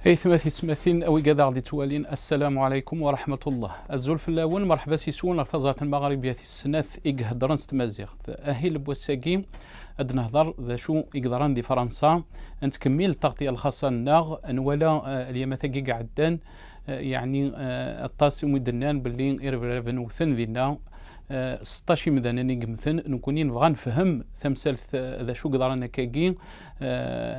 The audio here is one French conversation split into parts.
ثماثي سماثين أو قدر دي توالين السلام عليكم ورحمة الله الزلف الأول مرحبا سيسون ارتزات المغربية السناث إقهدران ستمازيغ أهيل بوساقي أد نهضر ذا شو إقدران دي فرنسا أنت كميل التغطية الخاصة الناغ أنولا اليوم ثقي قعدان يعني الطاس مدنان باللي إيرفرافن وثن ذينا 16 مدناني قمثن نكونين بغا نفهم ثمثالث ذا شو قدرانا كاكي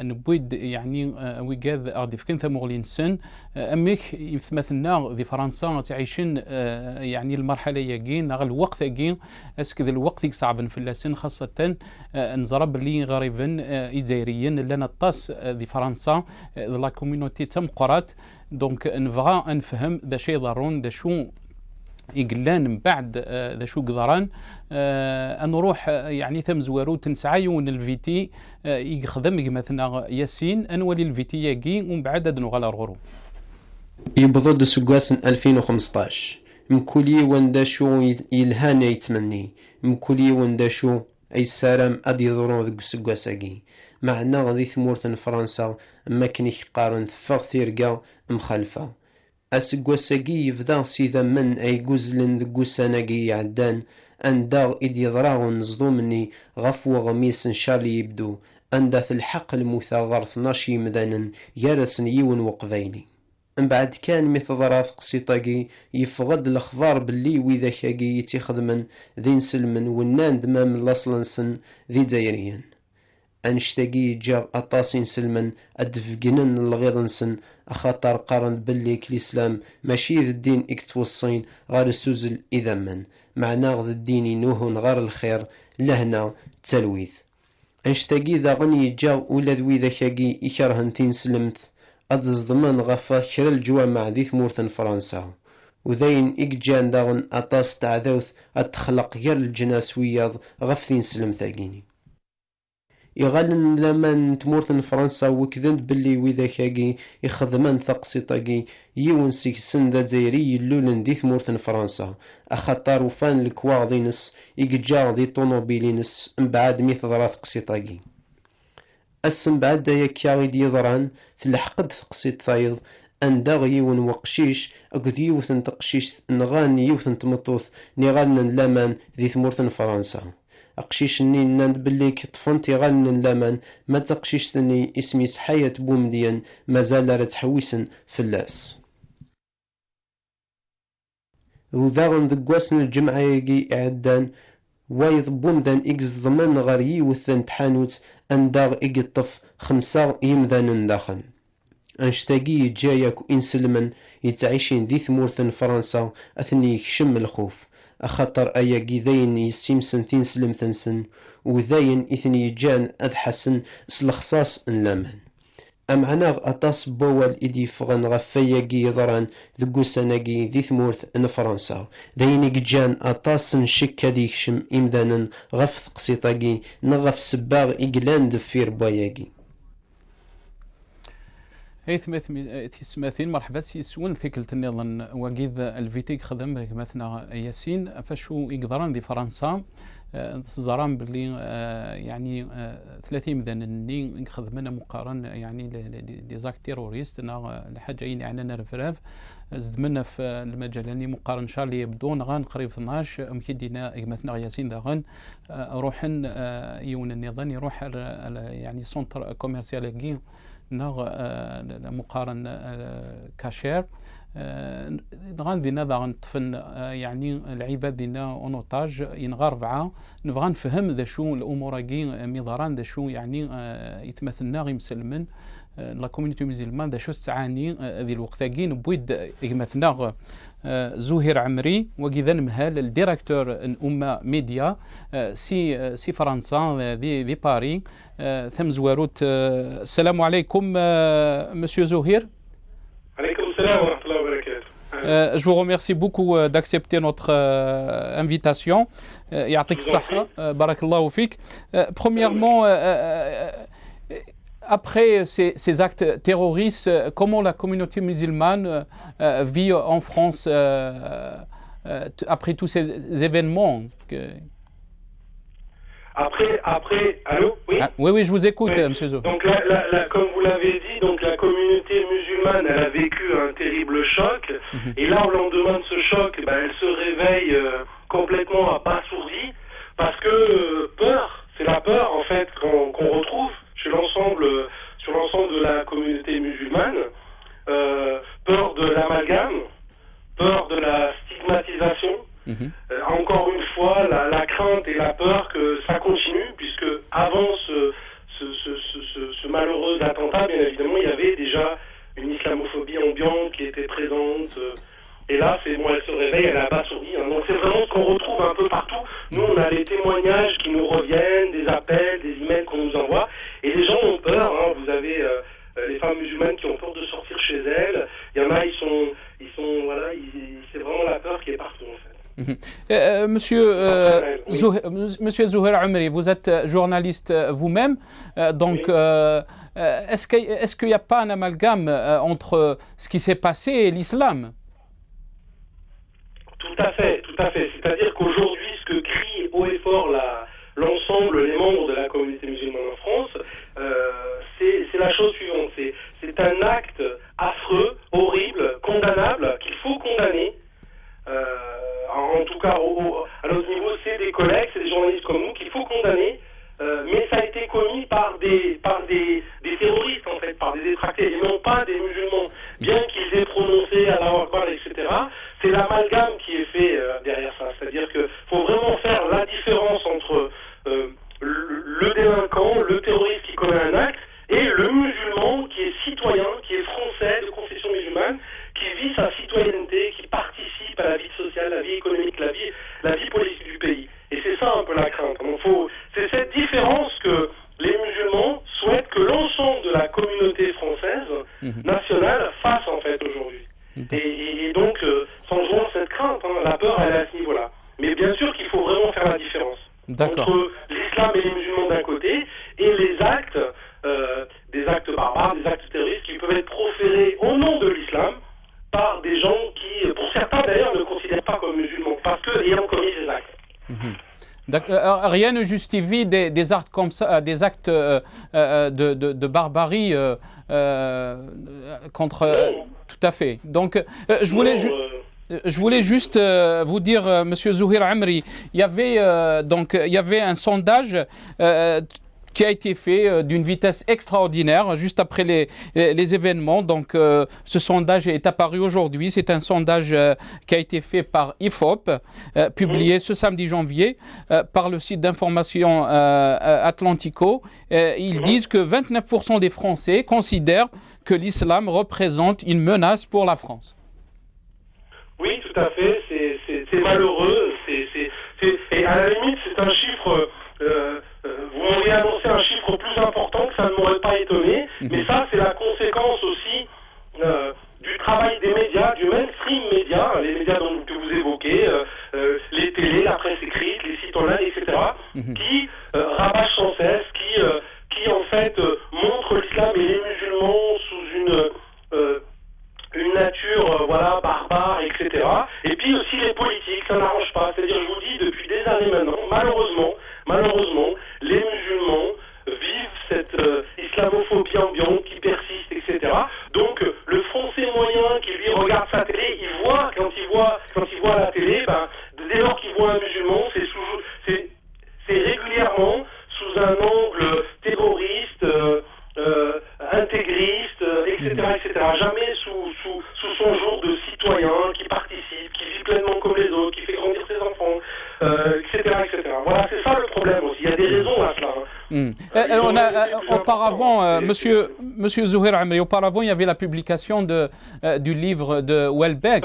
نبويد يعني ويقاذ غادي فكن ثمغلين سن اميك يثمثنا ذي فرنسا تعيشين يعني المرحله ياكي نغ الوقت ياكي اسك ذا الوقت صعب في اللسن خاصه نزرب لي غريبا إجزائريين لنا الطاس ذي فرنسا لا كوميونيتي تم قرات دونك نبغى نفهم ذا شيء ضرون ذا شو يقلان من بعد ذا شو قدران نروح يعني ثم زوارو تنسعيون الفيتي يخدم مثلا ياسين انولي الفيتي ياكي ومن بعد نغال الغرو يبضد سقاس 2015 مكولي ونداشو يلهانا يتمني مكولي ونداشو اي سلام ادي ضرو ذك سقاساكي معنا غادي ثمورت فرنسا ما كنيش قارن ثفاغ ثيرقا مخالفه أسقوساقي يفدا سيدا من أي قزلن ذقو ساناقي يعدان أندا إدي ضراغ نصدومني غفو غميس شارلي يبدو أندا في الحق المثاغر 12 مدانا يارسن يون وقضيني من بعد كان مثل ضراف قصيطاقي يفغد الأخبار باللي وإذا كاقي يتخدمن ذين سلمن ونان دمام الأصلنسن ذي دايريا أنشتاقي جا أطاسين سلمن أدفقنن الغيضنسن أخاطر قارن باللي الإسلام ماشي ذا الدين إكتوصين غار السوزل إذا من معناه ذا الدين ينوهن غار الخير لهنا تلويث أنشتاقي ذا غني جا ولا ذوي ذا شاقي إكرهن تين سلمت أدزضمن غفا كرا الجوامع ذي ثمورثن فرنسا وذين إكجان داغن أطاس تعذوث أتخلق غير الجناس وياض غفتين سلمتاقيني يغالن لما تمورت فرنسا وكذن باللي وذا كاقي يخدمان ثقسيطاقي يون سيكسن ذا زيري اللولن دي تمورت فرنسا أخطار وفان الكواضينس يقجاغ ذي طونوبيلينس مبعد ميث ضراث قسيطاقي أسم بعد يكاغي دي ضران تلحقد ثقسيط ثايض أنداغ يون وقشيش أقد يوثن تقشيش نغان يوثن تمطوث نغالن لمن ذي تمورت فرنسا أقشيش ني ناند باللي كطفنت يغالن اللمن ما تقشيش ثني اسمي سحية بومديا مازال رتحويسن في اللاس وذاغن ذقواسن الجمعة يجي إعدان وايض بومدان إكز ضمان غري وثن تحانوت أنداغ إقطف 5 يمدان داخل أنشتاقي جايك إنسلمن يتعيشين ذي ثمورثن فرنسا أثني يكشم الخوف أخطر أياقي ذين يسيمسن تين سلمتنسن وذين إثني جان أدحسن سلخصاص انلامن أمعناغ أطاس بوال إدي فغن غفاياقي يضران ذقو ساناقي ذي ثمورث ان فرنسا ذين جان أطاس شكا ديكشم إمدانا غف قسيطاقي نغف سباغ إقلان دفير بواياقي ثماثين مرحبا سيسون ثقلة النظام وقيد الفيتيك خدم مثلا ياسين فشو يقدران دي فرنسا زران باللي يعني 30 مدني خدمنا مقارن يعني دي زاك تيروريست لحاجه يعني انا رفراف زدمنا في المجال يعني مقارن شارلي يبدو غان قريب 12 مكيدينا مثلا ياسين داغن روحن يون النظام يروح يعني سونتر كوميرسيال كي نغ مقارن كاشير نغان دينا ذا طفن يعني العباد دينا اونوتاج ينغى 4 نبغى نفهم ذا شو الامور كي ميضران ذا شو يعني يتمثلنا غير مسلمن لا كوميونيتي ميزيلمان ذا شو السعاني ذي الوقت كي نبويد يمثلنا زهير عمري وكذا مهال الديريكتور الأمة ميديا سي فرنسا ذي باري ثم زواروت السلام عليكم مسيو زهير. عليكم السلام ورحمة الله وبركاته. Je vous remercie beaucoup d'accepter notre invitation. يعطيك الصحة. بارك الله فيك. Premièrement, après ces actes terroristes, comment la communauté musulmane vit en France après tous ces événements allô? Oui, oui, je vous écoute, oui. Monsieur Zo. Donc, comme vous l'avez dit, donc la communauté musulmane, elle a vécu un terrible choc. Et là, au lendemain de ce choc, elle se réveille complètement abasourdie parce que peur, c'est la peur en fait qu'on retrouve sur l'ensemble de la communauté musulmane. Peur de l'amalgame, peur de la stigmatisation. Encore une fois, la crainte et la peur que ça continue, puisque avant ce malheureux attentat, bien évidemment, il y avait déjà une islamophobie ambiante qui était présente. Et là, elle se réveille, elle est abasourdie. Donc c'est vraiment ce qu'on retrouve un peu partout. Nous, on a les témoignages qui nous reviennent, des appels, des emails qu'on nous envoie. Et les gens ont peur. Vous avez les femmes musulmanes qui ont peur de sortir chez elles. Il y en a, c'est vraiment la peur qui est partout, en fait. Monsieur Zouhair Amri, vous êtes journaliste vous-même, donc oui. Est-ce qu'il n'y a pas un amalgame entre ce qui s'est passé et l'islam? Tout à fait. C'est-à-dire qu'aujourd'hui, ce que crie haut et fort l'ensemble, les membres de la communauté musulmane en France, c'est la chose suivante. C'est un acte affreux, horrible, condamnable, qu'il faut condamner. En tout cas, à notre niveau, c'est des collègues, c'est des journalistes comme nous qu'il faut condamner. Mais ça a été commis par des terroristes, en fait, par des détractés, et non pas des musulmans. Bien qu'ils aient prononcé Allahu Akbar, etc., c'est l'amalgame qui est fait derrière ça. C'est-à-dire qu'il faut vraiment faire la différence entre le délinquant, le terroriste qui commet un acte, et le musulman qui est citoyen, qui est français, de confession musulmane, qui vit sa citoyenneté, qui participe à la vie sociale, la vie économique, la vie politique du pays. Et c'est ça un peu la crainte. C'est cette différence que les musulmans souhaitent que l'ensemble de la communauté française nationale fasse en fait aujourd'hui. Et donc, sans jouer cette crainte, la peur elle est à ce niveau-là. Mais bien sûr qu'il faut vraiment faire la différence entre l'islam et les musulmans d'un côté et les actes, des actes barbares, des actes terroristes qui peuvent être proférés au nom de l'islam par des gens qui, pour certains d'ailleurs, ne considèrent pas comme musulmans parce qu'ayant commis ces actes. Rien ne justifie des actes comme ça, des actes de barbarie contre. Tout à fait. Donc, je voulais juste vous dire, Monsieur Zouhair Amri, il y avait un sondage qui a été fait d'une vitesse extraordinaire juste après les événements. Donc, ce sondage est apparu aujourd'hui. C'est un sondage qui a été fait par IFOP, publié ce samedi janvier par le site d'information Atlantico. Ils disent que 29% des Français considèrent que l'islam représente une menace pour la France. Oui, tout à fait. C'est malheureux. Et à la limite, c'est un chiffre... vous m'auriez annoncé un chiffre plus important que ça ne m'aurait pas étonné, mais ça c'est la conséquence aussi du travail des médias, du mainstream média, les médias que vous évoquez, les télés, la presse écrite, les sites online, etc., qui rabâchent sans cesse, qui en fait montrent l'islam et les musulmans sous une nature barbare, etc. Et puis aussi les politiques, ça n'arrange pas. C'est-à-dire, je vous dis, depuis des années maintenant, malheureusement, les musulmans vivent cette islamophobie ambiante qui persiste, etc. Donc, le Français moyen qui lui regarde sa télé, quand il voit la télé, dès lors qu'il voit un musulman, c'est régulièrement sous un angle terroriste, intégriste, etc. Jamais sous son jour de citoyen qui participe, qui vit pleinement comme les autres, qui fait grandir ses enfants, etc. Voilà, c'est ça le problème aussi. Il y a des raisons à cela. Auparavant, Monsieur Zouhair Amri, auparavant, il y avait la publication du livre de Houellebecq.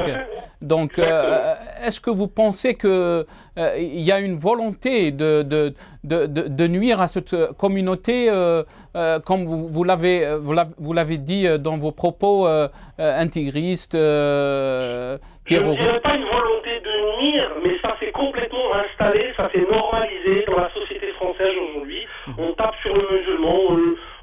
Donc, est-ce que vous pensez qu'il y a une volonté de nuire à cette communauté, comme vous l'avez dit dans vos propos intégristes, terroristes? Je ne dirais pas une volonté de nuire, mais ça s'est complètement installé, ça s'est normalisé dans la société française aujourd'hui. On tape sur le musulman,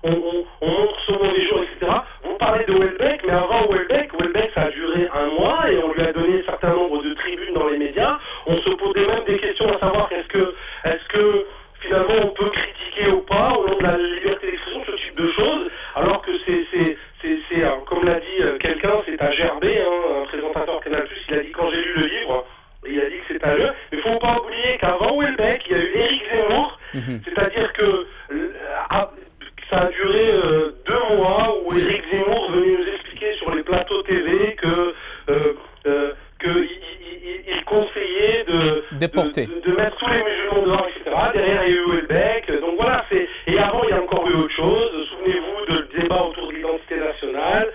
on montre son mauvais jour, etc. Vous parlez de Houellebecq, mais avant Houellebecq, ça a duré un mois et on lui a donné un certain nombre de tribunes dans les médias. On se posait même des questions à savoir est-ce que finalement deux choses, alors que comme l'a dit quelqu'un, c'est à gerber, un présentateur Canal+, il a dit quand j'ai lu le livre, il a dit que c'est un jeu. Mais il ne faut pas oublier qu'avant Houellebecq, il y a eu Éric Zemmour, c'est-à-dire que ça a duré 2 mois où Éric Zemmour venait nous expliquer sur les plateaux TV qu'il conseillait de mettre tous les musulmans dehors, etc. Derrière, il y a eu Houellebecq. Donc voilà, et avant, il y a encore eu autre chose. Souvenez-vous du débat autour de l'identité nationale.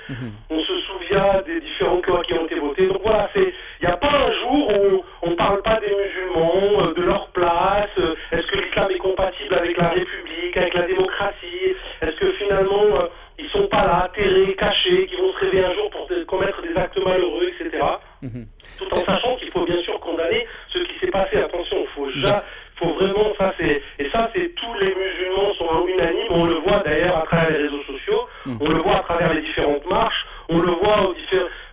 On se souvient des différentes lois qui ont été votées. Donc voilà, il n'y a pas un jour où on ne parle pas des musulmans, de leur place. Est-ce que l'islam est compatible avec la République, avec la démocratie? Est-ce que finalement, ils ne sont pas là, atterrés, cachés, qui vont se réveiller un jour pour commettre des actes malheureux, etc. Tout en sachant qu'il faut bien sûr condamner ce qui s'est passé. Attention, faut vraiment, c'est tous les musulmans sont unanimes, on le voit d'ailleurs à travers les réseaux sociaux, on le voit à travers les différentes marches, on le voit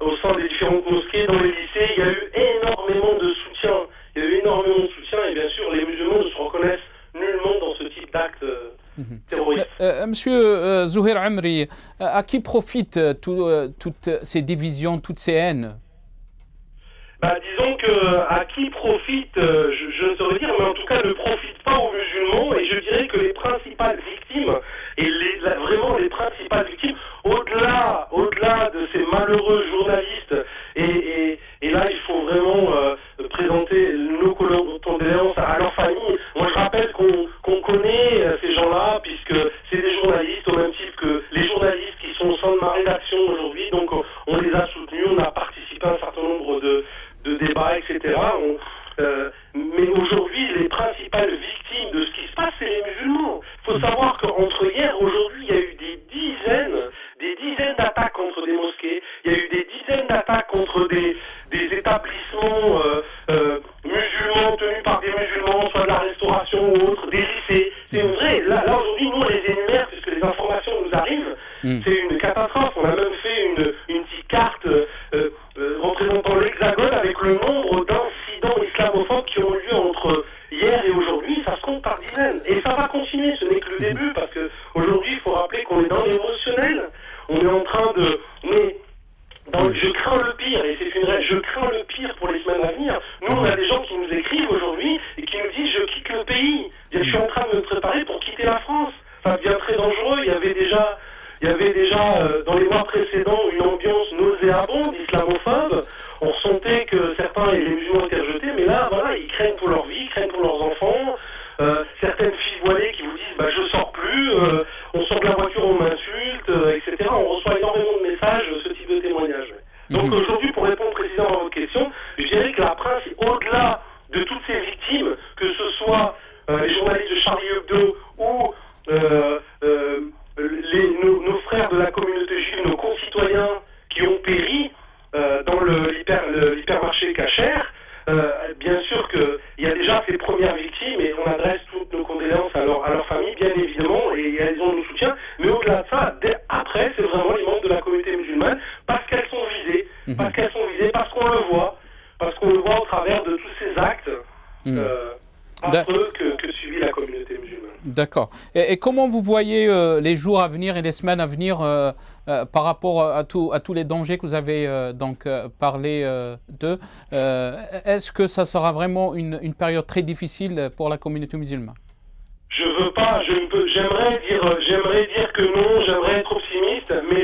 au sein des différentes mosquées, dans les lycées, il y a eu énormément de soutien, et bien sûr les musulmans ne se reconnaissent nullement dans ce type d'acte terroriste. Monsieur Zouheir Amri, à qui profitent toutes ces divisions, toutes ces haines? Disons que à qui profite, je ne saurais dire, mais en tout cas ne profite pas aux musulmans, et je dirais que les principales victimes, et vraiment les principales victimes, au-delà de ces malheureux journalistes, et là il faut vraiment présenter nos condoléances à leur famille. Moi je rappelle qu'on connaît ces gens-là, puisque c'est des journalistes, au même titre que les journalistes qui sont au sein de ma rédaction aujourd'hui, donc on les a soutenus, on a participé à un certain nombre de débats, etc. Mais aujourd'hui, les principales victimes de ce qui se passe, c'est les musulmans. Il faut savoir qu'entre hier et aujourd'hui, il y a eu des dizaines d'attaques contre des mosquées, il y a eu des dizaines d'attaques contre des établissements musulmans tenus par des musulmans, soit de la restauration ou autre, des lycées. C'est vrai, là aujourd'hui, nous on les énumère puisque les informations nous arrivent. C'est une catastrophe. On a même fait une petite carte représentant l'Hexagone avec le nombre d'incidents islamophobes qui ont eu lieu entre hier et aujourd'hui. Ça se compte par dizaines. Et ça va continuer, ce n'est que le début, parce qu'aujourd'hui, il faut rappeler qu'on est dans l'émotionnel. On est en train de... Mais je crains le pire, et je crains le pire pour les semaines à venir. Nous, on a des gens qui nous écrivent aujourd'hui et qui nous disent « je quitte le pays, je suis en train de me préparer pour quitter la France ». Ça devient très dangereux. Il y avait déjà dans les mois précédents une ambiance nauséabonde, islamophobe. On ressentait que certains, les musulmans étaient rejetés, mais là, voilà, ils craignent pour leur vie, ils craignent pour leurs enfants. Certaines filles voilées qui vous disent je sors plus, on sort de la voiture, on m'insulte, etc. On reçoit énormément de messages, ce type de témoignages. Donc aujourd'hui, pour répondre précisément à votre question, je dirais que la principe, au-delà de toutes ces victimes, que ce soit les journalistes de Charlie Hebdo ou nos frères de la communauté juive, nos concitoyens qui ont péri dans l'hypermarché Cacher, bien sûr qu'il y a déjà ces premières victimes et on adresse toutes nos condoléances à leur famille, bien évidemment, et elles ont nos soutiens. Mais au-delà de ça, après, c'est vraiment les membres de la communauté musulmane, parce qu'elles sont visées, parce qu'on le voit au travers de tous ces actes affreux que subit la communauté musulmane. D'accord. Et comment vous voyez les jours à venir et les semaines à venir par rapport à tous les dangers que vous avez parlé d'eux? Est-ce que ça sera vraiment une période très difficile pour la communauté musulmane? J'aimerais dire que non, j'aimerais être optimiste, mais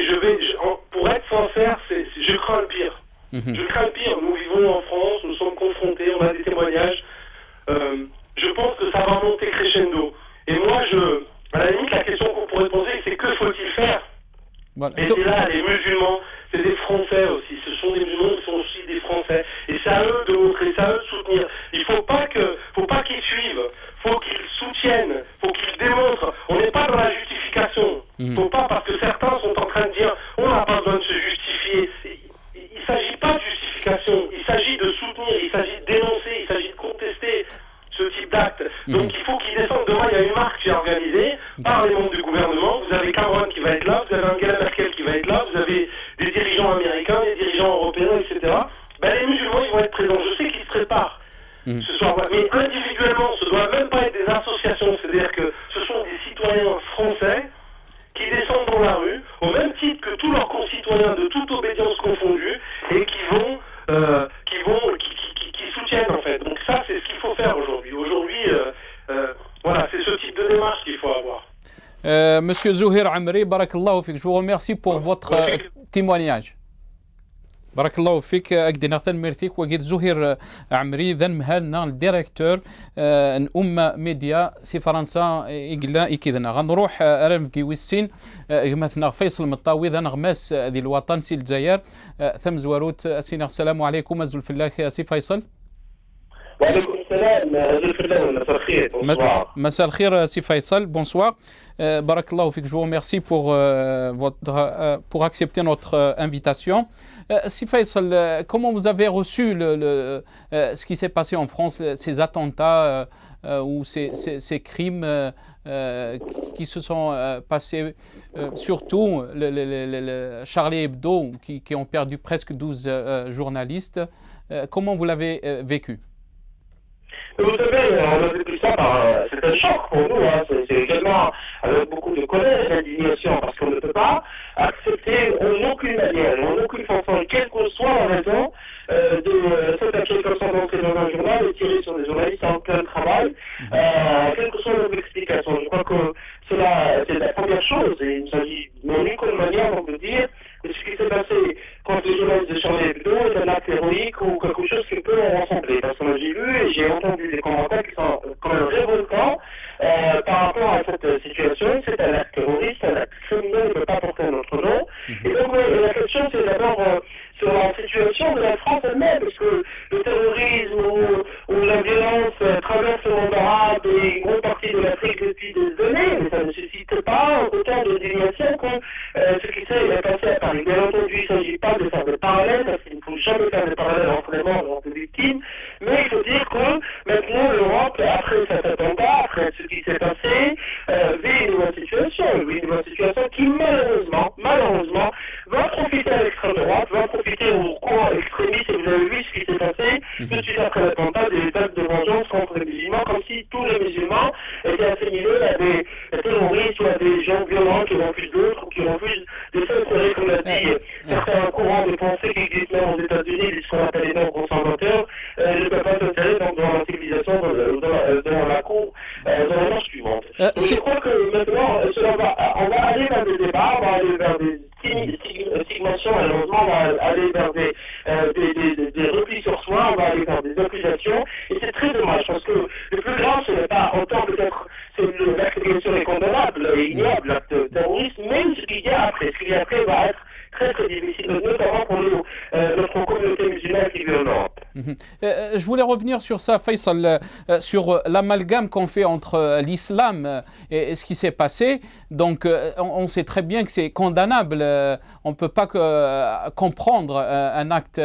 pour être sincère, je crains le pire. Je crains le pire. Nous vivons en France, nous sommes confrontés, on a des témoignages. Je pense que ça va monter crescendo. Et moi, à la limite, la question qu'on pourrait poser, c'est que faut-il faire? Voilà. Et c'est là, les musulmans, c'est des Français aussi. Ce sont des musulmans qui sont aussi des Français. Et c'est à eux de montrer, c'est à eux de soutenir. Il faut pas qu'ils suivent. Faut qu'ils soutiennent. Faut qu'ils démontrent. On n'est pas dans la justification. Faut pas, parce que certains sont en train de dire, on n'a pas besoin de se justifier. Il s'agit pas de justification. Il s'agit de soutenir. Il s'agit de dénoncer. Il s'agit de contester ce type d'acte. Donc il faut qu'ils descendent. Demain, il y a une marche qui est organisée par les membres du gouvernement. Vous avez Cameron qui va être là, vous avez Angela Merkel qui va être là, vous avez des dirigeants américains, des dirigeants européens, etc. Les musulmans, ils vont être présents. Je sais qu'ils se préparent ce soir. Mais individuellement, ce ne doit même pas être des associations. C'est-à-dire que ce sont des citoyens français qui descendent citoyens de toute obédience confondue et qui soutiennent en fait. Donc ça, c'est ce qu'il faut faire aujourd'hui. Aujourd'hui, voilà, c'est ce type de démarche qu'il faut avoir. Monsieur Zouhir Amri, barakallahu fik, je vous remercie pour votre témoignage. barakallahu fik أقدر نثمر فيك وقد زهير عمري ذن مهالنا الديريكتور أمة ميديا سي فرنسا إقلا إكيدنا غنروح رمكي ويسين مثنا فيصل مطاوي ذا نغماس ذي الوطن سي الجزائر ثم زواروت سينا السلام عليكم أزل في الله سي فيصل. وعليكم السلام أزل في الله مساء الخير. مساء الخير سي فيصل bonsoir. Barakallahu fik, je vous remercie pour accepter notre invitation. Si Faisal, comment vous avez reçu ce qui s'est passé en France, ces attentats ou ces crimes qui se sont passés, surtout Charlie Hebdo, qui ont perdu presque 12 journalistes. Comment vous l'avez vécu? Vous savez, on a vécu ça c'est un choc pour nous, hein. C'est également avec beaucoup de colère et d'indignation, parce qu'on ne peut pas accepter en aucune manière, en aucune façon, quelle que soit la raison, de s'attaquer comme ça d'entrer dans un journal et tirer sur des journalistes en plein travail, quelle que soit leur explication. Je crois que c'est la première chose, et il ne s'agit en aucune manière de dire que ce qui s'est passé contre les journalistes de Charlie Hebdo est un acte héroïque ou quelque chose qui peut en ressembler. Parce que j'ai vu et j'ai entendu des commentaires qui sont quand même révoltants par rapport à cette situation. C'est un acte terroriste, un acte criminel, il ne peut pas porter notre nom. Et donc la question c'est d'abord sur la situation de la France elle-même, parce que le terrorisme ou la violence traverse le monde arabe et une grande partie de l'Afrique depuis des années, mais ça ne suscite pas autant d'indignation que ce qui s'est passé à Paris. Bien entendu, il ne s'agit pas de faire des parallèles, parce qu'il ne faut jamais faire des parallèles entre les morts et entre les victimes, mais il faut dire que maintenant l'Europe, après cet attentat, après ce qui s'est passé, vit une nouvelle situation qui malheureusement, va profiter à l'extrême droite, va profiter au courant extrémiste, et vous avez vu ce qui s'est passé tout de suite après l'attentat, des actes de vengeance contre les musulmans, comme si tous les musulmans étaient assimilés à des terroristes ou à des gens violents qui refusent d'autres ou qui refusent de s'insérer, comme l'a dit certains courants de pensée qui existent même aux États-Unis, ce qu'on appelle les non-conservateurs, ne peuvent pas s'insérer dans la civilisation, dans la cour, dans la marche suivante. Je crois que maintenant, on va aller vers des débats, on va aller vers des stigmations, malheureusement, on va aller vers des replis sur soi, on va aller vers des accusations, et c'est très dommage, parce que le plus grave, ce n'est pas autant peut-être, l'acte bien sûr est condamnable et ignoble, l'acte terroriste, mais ce qu'il y a après. Ce qu'il y a après va être très difficile, notamment pour notre communauté musulmane qui vit en Europe. Je voulais revenir sur ça, Faisal, sur l'amalgame qu'on fait entre l'islam et ce qui s'est passé. Donc, on sait très bien que c'est condamnable. On ne peut pas comprendre un acte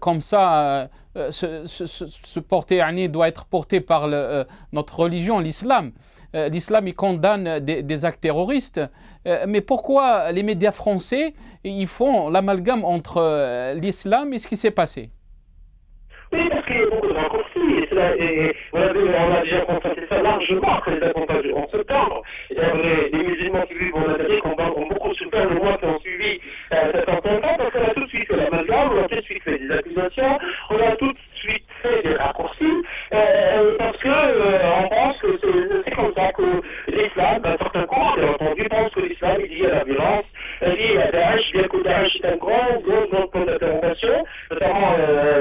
comme ça. Ce porté doit être porté par notre religion, l'islam. L'islam, il condamne des actes terroristes. Mais pourquoi les médias français ils font l'amalgame entre l'islam et ce qui s'est passé? Oui, parce qu'il y a beaucoup de raccourcis. On a déjà constaté ça largement après les attentats du 11 septembre. Les musulmans qui vivent en Amérique ont beaucoup souffert le mois qui ont suivi cet attentat, parce qu'on a tout de suite fait l'amalgame, on a tout de suite fait des accusations, on a tout de suite fait des raccourcis, parce qu'on pense que c'est comme ça que l'islam, certains courants, bien entendu, pensent que l'islam est lié à la violence, lié à Daesh, bien que Daesh est un grand point d'interrogation, notamment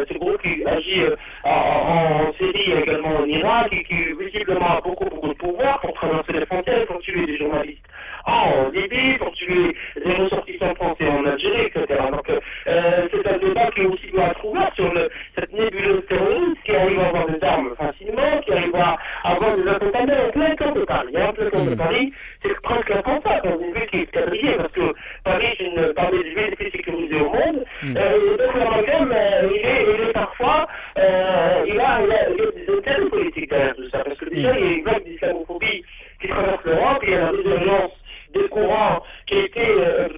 ce groupe qui agit en Syrie et également en Irak, et qui visiblement a beaucoup de pouvoir pour traverser les frontières, pour tuer des journalistes en Libye, pour tuer des ressortissants français en Algérie, etc. Donc c'est un débat qui aussi doit être ouvert sur cette nébuleuse terroriste qui arrive à avoir des armes facilement, qui arrive à avoir des attentats en plein cœur de Paris. En plein cœur de Paris, c'est presque impensable dans une ville qui est quadrillée, parce que Paris est une parmi des villes les plus sécurisées au monde. Et donc l'amalgame, il est parfois, il a des intérêts politiques derrière tout ça, parce que déjà il y a une vague d'islamophobie qui traverse l'Europe, il y a la résurgence des courants qui a été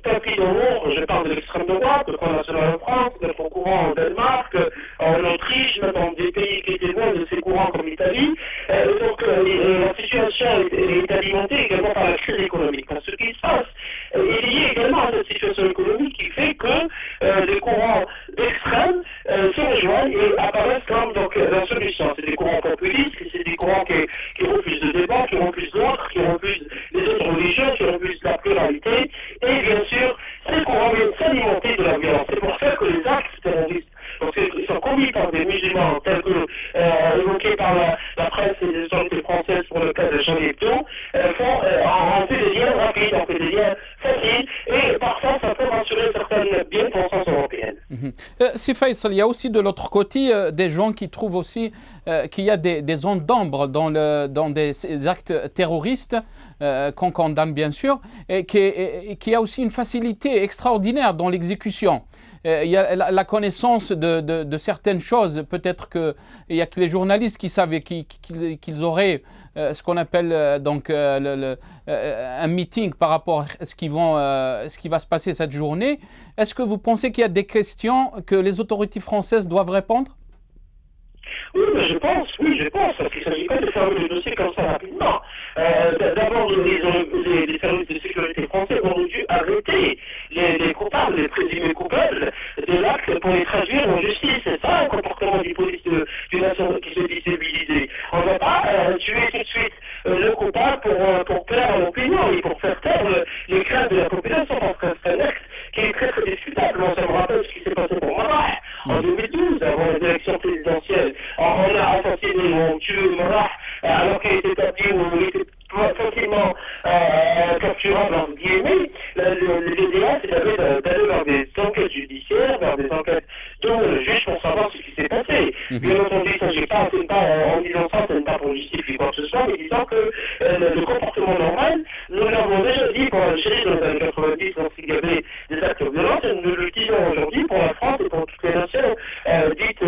tapis dans l'ombre. Je parle de l'extrême droite, le Front National en France, notre courant en Danemark, en Autriche, même dans des pays qui étaient loin de ces courants comme l'Italie. Donc la situation est alimentée également par la crise économique. Parce que ce qui se passe, il est lié également à cette situation économique qui fait que les courants extrêmes se rejoignent et apparaissent comme donc, la solution. C'est des courants populistes, c'est des courants qui refusent le débat, qui refusent l'autre, qui refusent les autres religions, qui refusent la pluralité. Et bien sûr, ces courants viennent s'alimenter de la violence. C'est pour ça que les actes terroristes, parce qu'ils sont commis par des musulmans, tels que évoqués par la presse et les autorités françaises pour le cas de Jean Hebdo, on fait des liens rapides, on fait des liens faciles, et parfois ça peut rassurer certaines bien-pensances européennes. Si Faisal, il y a aussi de l'autre côté des gens qui trouvent aussi qu'il y a des zones d'ombre dans des actes terroristes qu'on condamne bien sûr, et qu'il y a aussi une facilité extraordinaire dans l'exécution. Il y a la connaissance de certaines choses. Peut-être qu'il n'y a que les journalistes qui savaient qu'ils auraient ce qu'on appelle donc un meeting par rapport à ce qui va se passer cette journée. Est-ce que vous pensez qu'il y a des questions que les autorités françaises doivent répondre? Oui, je pense, parce qu'il ne s'agit pas de fermer le dossier comme ça rapidement. D'abord, les services de sécurité français ont dû arrêter les coupables, les présumés coupables de l'acte pour les traduire en justice. C'est ça un comportement du police d'une nation qui se dit civilisée. On ne va pas tuer tout de suite le coupable pour plaire à l'opinion et pour faire taire les craintes de la population, parce que c'est un acte qui est très très discutable. Ça me rappelle ce qui s'est passé pour Marah en 2012, avant les élections présidentielles. On a assassiné, on tué Marah alors qu'il était tapis ou il était facilement capturable entre guillemets. L'idéal, c'est d'aller vers des enquêtes judiciaires, vers des enquêtes devant le juge pour savoir ce qui s'est passé. Bien entendu, ça, en disant ça, ce n'est pas pour justifier quoi que ce soit, mais disant que le comportement normal, nous l'avons déjà dit pour l'Algérie dans les années 90 lorsqu'il y avait des actes violents, et nous le disons aujourd'hui pour la France et pour toutes les nations dites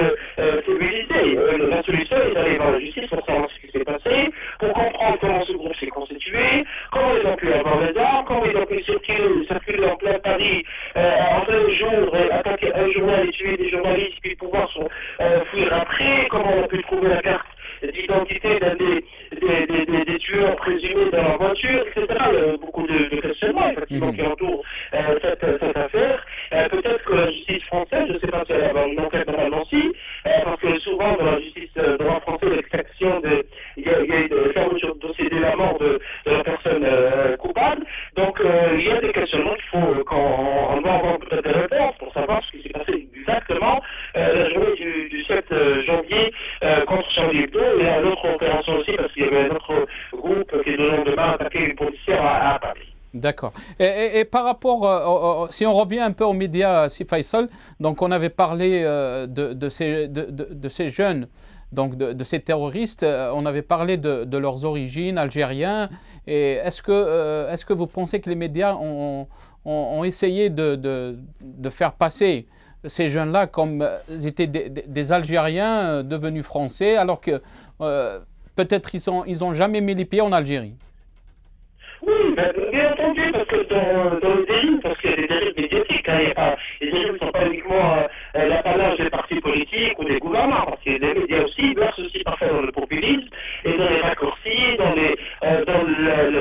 civilisées. La solution est d'aller vers la justice pour savoir ce qui s'est passé, pour comprendre comment ce groupe s'est constitué, comment ils ont pu avoir les armes, comment ils ont pu circuler en plein Paris en plein jour, attaquer un journal et tuer des journalistes, puis pouvoir fuir après, comment on a pu trouver la carte d'identité d'un des tueurs présumés dans leur voiture, etc. Il y a beaucoup de questionnements effectivement qui entourent cette affaire. Peut-être que la justice française, je ne sais pas si elle a une enquête dans Nancy, parce que souvent dans la justice droit français, l'extraction il y a eu des fermetures de dossier dès la mort de la personne coupable. Donc il y a des questionnements qu'on doit avoir peut-être des réponses pour savoir ce qui s'est passé exactement la journée du 7 janvier contre Charlie Hebdo, et à l'autre opération aussi, parce qu'il y avait un autre groupe qui, le lendemain, a attaqué une policière à Paris. D'accord. Et par rapport, si on revient un peu aux médias, si Faisal, donc on avait parlé de ces jeunes, donc de ces terroristes, on avait parlé de leurs origines algériennes. Et est-ce que vous pensez que les médias ont essayé de faire passer ces jeunes-là comme ils étaient des Algériens devenus français, alors que peut-être ils ont jamais mis les pieds en Algérie? Oui, bien entendu, parce que dans les dérives, parce qu'il y a des dérives médiatiques, les dérives ne sont pas uniquement l'apanage des partis politiques ou des gouvernements, parce que les médias aussi versent aussi parfois dans le populisme et dans les raccourcis, dans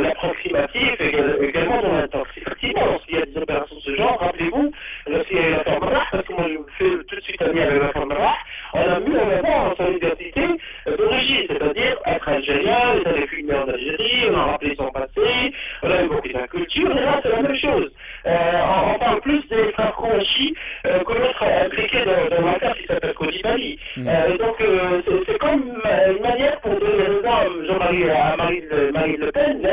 l'approximatif, également dans l'intox. Effectivement, lorsqu'il y a des opérations de ce genre, rappelez-vous, lorsqu'il y a eu l'affaire Marah, parce que moi je vous fais tout de suite ami avec l'affaire Marah, on a mis en avant son identité d'origine, c'est-à-dire être algérien, les années fumées en Algérie, on a rappelé son passé, on a évoqué sa culture, et là c'est la même chose. On parle plus des frères Kouachi que l'autre impliqué dans l'affaire qui s'appelle Koulibaly. Donc c'est comme une manière pour donner raison à Marine Le Pen,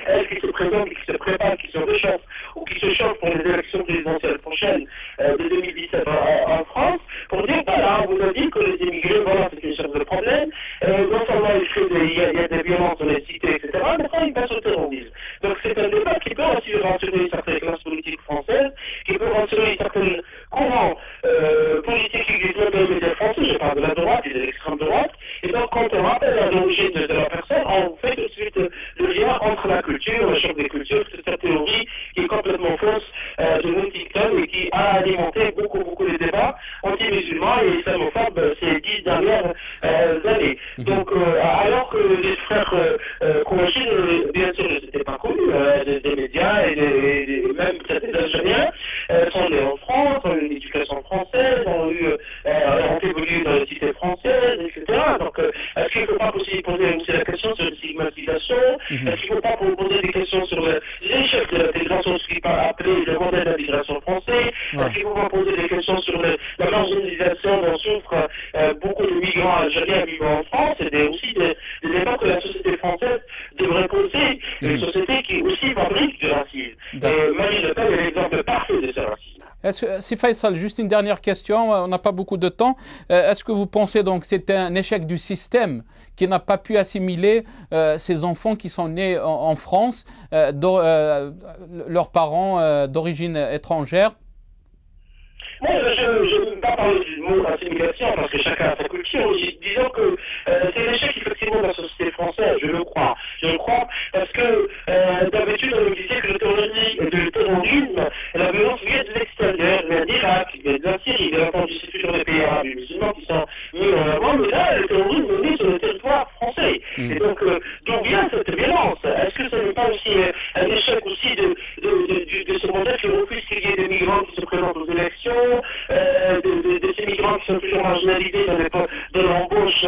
elle qui se présente, qui se prépare, qui se réchauffe ou qui se chauffe pour les élections présidentielles prochaines de 2017 en France, pour dire voilà, on vous a dit que les immigrés, voilà, c'est une source de problème, non seulement il y a des violences dans les cités, etc., mais quand ils passent au terrorisme. Donc c'est un débat qui peut aussi rassurer certaines classes politiques françaises, qui peut rassurer certains courants politiques qui existent dans les médias français, je parle de la droite et de l'extrême droite, et donc quand on rappelle à l'origine de la personne, on fait tout de suite le lien entre la culture, le choc des cultures, c'est cette théorie qui est complètement fausse réponse de mon TikTok et qui a alimenté beaucoup les débats anti-musulmans et islamophobes ces 10 dernières années. Donc, alors que les frères Kouachi, bien sûr, ne s'étaient pas connus des médias et même peut-être des Algériens, sont nés en France, ont eu une éducation française, ont évolué dans les cités françaises, etc. Donc, est-ce qu'il ne faut pas aussi poser la question sur la stigmatisation? Est-ce qu'il ne faut pas poser des questions sur l'échec de l'intégration, ce qui est appelé le modèle d'intégration français? Est-ce qu'il ne faut pas poser des questions sur la marginalisation dont souffrent beaucoup de migrants algériens vivant en France et aussi des débats que la société française devrait poser, une société qui aussi fabrique du racisme. Et Marine Le Pen est l'exemple parfait de ce racisme. C'est Faisal, juste une dernière question, on n'a pas beaucoup de temps. Est-ce que vous pensez donc que c'est un échec du système qui n'a pas pu assimiler ces enfants qui sont nés en France, leurs parents d'origine étrangère? Moi, je ne veux pas parler du mot assimilation parce que chacun a sa culture. Disons que c'est l'échec effectivement de la société française, je le crois. Je le crois parce que d'habitude on nous disait que le terrorisme et la violence vient de l'extérieur, vient d'Irak, vient de la Syrie. Bien entendu, c'est toujours les pays arabes et musulmans qui sont mis en avant, mais là, le terrorisme est né sur le territoire français. Et donc, d'où vient cette violence? Est-ce que ce n'est pas aussi un échec aussi de ce modèle qui refuse qu'il y ait des migrants qui se présentent aux élections, de ces migrants qui sont toujours marginalisés dans l'embauche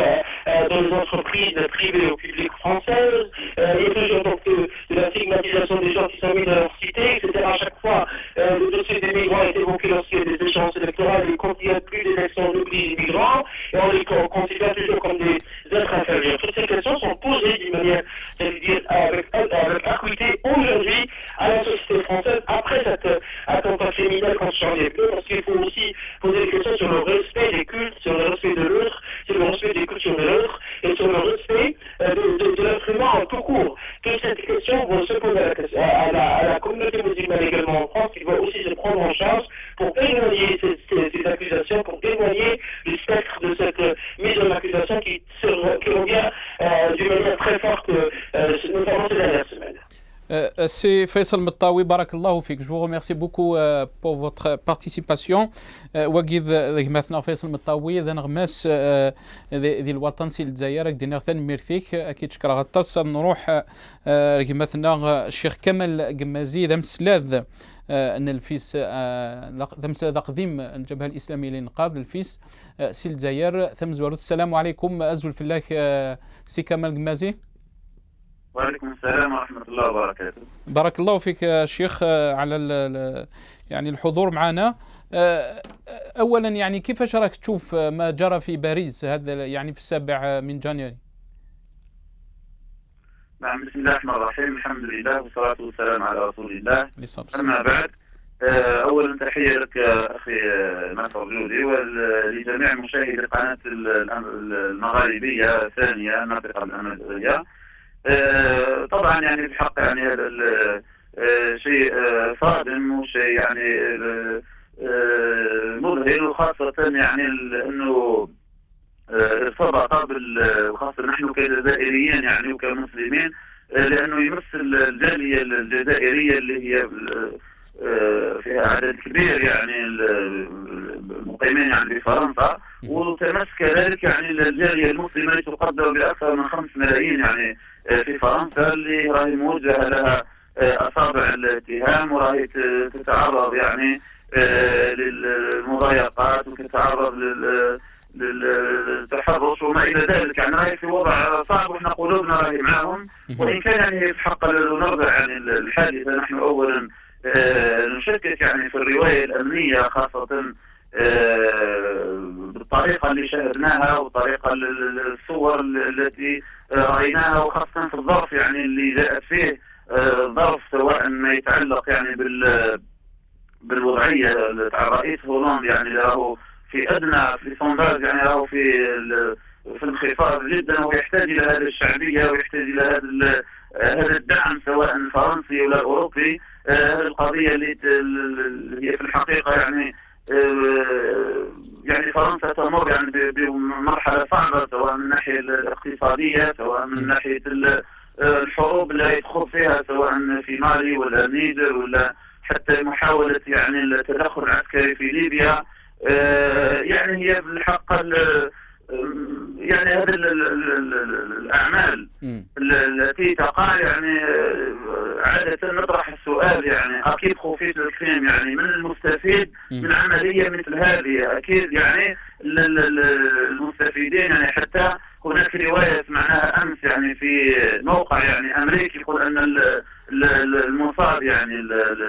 dans les entreprises privées ou publiques françaises, et toujours donc de la stigmatisation des gens qui sont mis dans leur cité, etc. À chaque fois, le dossier des migrants est évoqué lorsqu'il y a des échéances électorales, et quand il n'y a plus d'élections, on oublie les migrants, et on les considère toujours comme des êtres inférieurs. Toutes ces questions sont posées d'une manière, j'allais dire, avec acuité aujourd'hui à la société française après cet attentat criminel contre Charlie Hebdo, parce qu'il faut aussi poser des questions sur le respect des cultes, sur le respect de l'autre, sur le respect des cultures de l'autre, et sur le respect de l'être humain en tout court. Toutes ces questions vont se poser à la communauté musulmane également en France, qui va aussi se prendre en charge pour éloigner ces accusations, pour éloigner le spectre de cette mise en accusation qui revient d'une manière très forte, notamment ces dernières semaines. C'est Faisal Mettaoui, barakallahu fik. Je vous remercie beaucoup pour votre participation. وقيد مثلا فيصل مطاوي ذا نغمس ذي الوطن سي الجزائر دينا ثان ميرثيك اكيد شكرا غطاس نروح مثلا الشيخ كمال قمازي ذا مسلاذ ان الفيس ذا مسلاذ قديم الجبهه الاسلاميه للانقاذ الفيس سي الجزائر ثم زوارت. السلام عليكم ازول في الله سي كمال قمازي. وعليكم السلام ورحمة الله وبركاته. بارك الله فيك شيخ على يعني الحضور معنا. أولا يعني كيفاش راك تشوف ما جرى في باريس هذا يعني في 7 من جانيوري؟ نعم، بسم الله الرحمن الرحيم، الحمد لله والصلاة والسلام على رسول الله. أما بعد، أولا تحية لك أخي ناصر جودي ولجميع مشاهدي قناة المغاربية الثانية الناطقة بالأمازيغية. طبعا يعني بحق يعني هذا شيء صادم وشيء يعني مذهل، وخاصة يعني انه ارتبط وخاصة نحن كجزائريين يعني وكمسلمين، لانه يمثل الجالية الجزائرية اللي هي فيها عدد كبير يعني المقيمين يعني في فرنسا، وتمس كذلك يعني الجالية المسلمة تقدر بأكثر من 5 ملايين يعني في فرنسا، اللي راهي موجهة لها أصابع الاتهام، وراهي تتعرض يعني للمضايقات وتتعرض للتحرش وما إلى ذلك. يعني راهي في وضع صعب، وإحنا قلوبنا راهي معهم، وإن كان يعني يتحق نرضى يعني الحادثة. نحن أولا نشكك يعني في الرواية الأمنية، خاصة بالطريقة اللي شاهدناها والطريقة الصور التي رأيناها، وخاصة في الظرف يعني اللي جاءت فيه ظرف، سواء ما يتعلق يعني بالوضعية تاع الرئيس هولاند، يعني له في أدنى في سونداج يعني له في انخفاض جدا، ويحتاج إلى هذه الشعبية ويحتاج إلى هذا الدعم سواء الفرنسي ولا الأوروبي. هذه القضية اللي هي في الحقيقة يعني فرنسا تمر يعني بمرحلة صعبة، سواء من الناحية الاقتصادية، سواء من ناحية الحروب اللي يدخل فيها، سواء في مالي ولا نيجر ولا حتى محاولة يعني التدخل العسكري في ليبيا. يعني هي بالحق يعني هذه الأعمال التي تقع يعني عادة نطرح السؤال، يعني أكيد خوفيت الكريم يعني من المستفيد من عملية مثل هذه. أكيد يعني المستفيدين يعني حتى هناك رواية سمعناها أمس يعني في موقع يعني أمريكي يقول أن المصاب يعني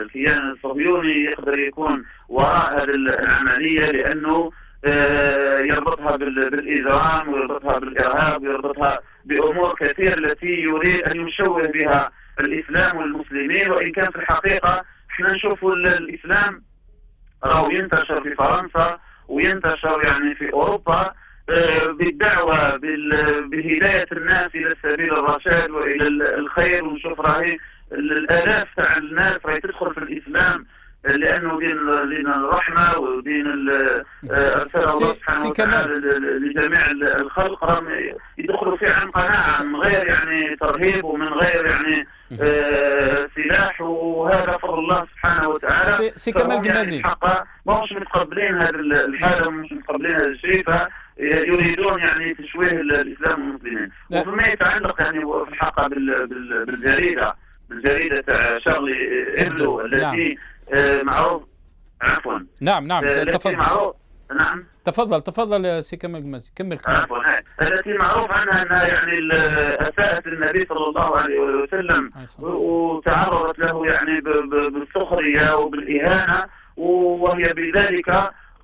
الكيان الصهيوني يقدر يكون وراء هذه العملية، لأنه يربطها بالإجرام ويربطها بالإرهاب ويربطها بأمور كثيرة التي يريد أن يشوه بها الإسلام والمسلمين. وإن كان في الحقيقة احنا نشوف الإسلام راهو ينتشر في فرنسا وينتشر يعني في أوروبا بالدعوة بهداية الناس إلى سبيل الرشاد وإلى الخير. ونشوف راهي الآلاف تاع الناس راهي تدخل في الإسلام لأنه دين الرحمة ودين أرسله الله سبحانه وتعالى لجميع الخلق، راهم يدخلوا فيه عن قناعة من غير يعني ترهيب ومن غير يعني سلاح، وهذا فضل الله سبحانه وتعالى. سي كمال جمازي يعني ما مش متقبلين هذه الحالة، مش متقبلين هذا الشيء، فيريدون يعني تشويه الإسلام والمسلمين. وفيما يتعلق يعني في الحقيقة بالجريدة تاع شارلي إبدو التي معروف، عفوا نعم تفضل. نعم تفضل سي كمال جمازي، كمل. عفوا. التي معروف عنها انها يعني اساءت النبي صلى الله عليه وسلم وتعرضت له يعني بالسخريه وبالاهانه، وهي بذلك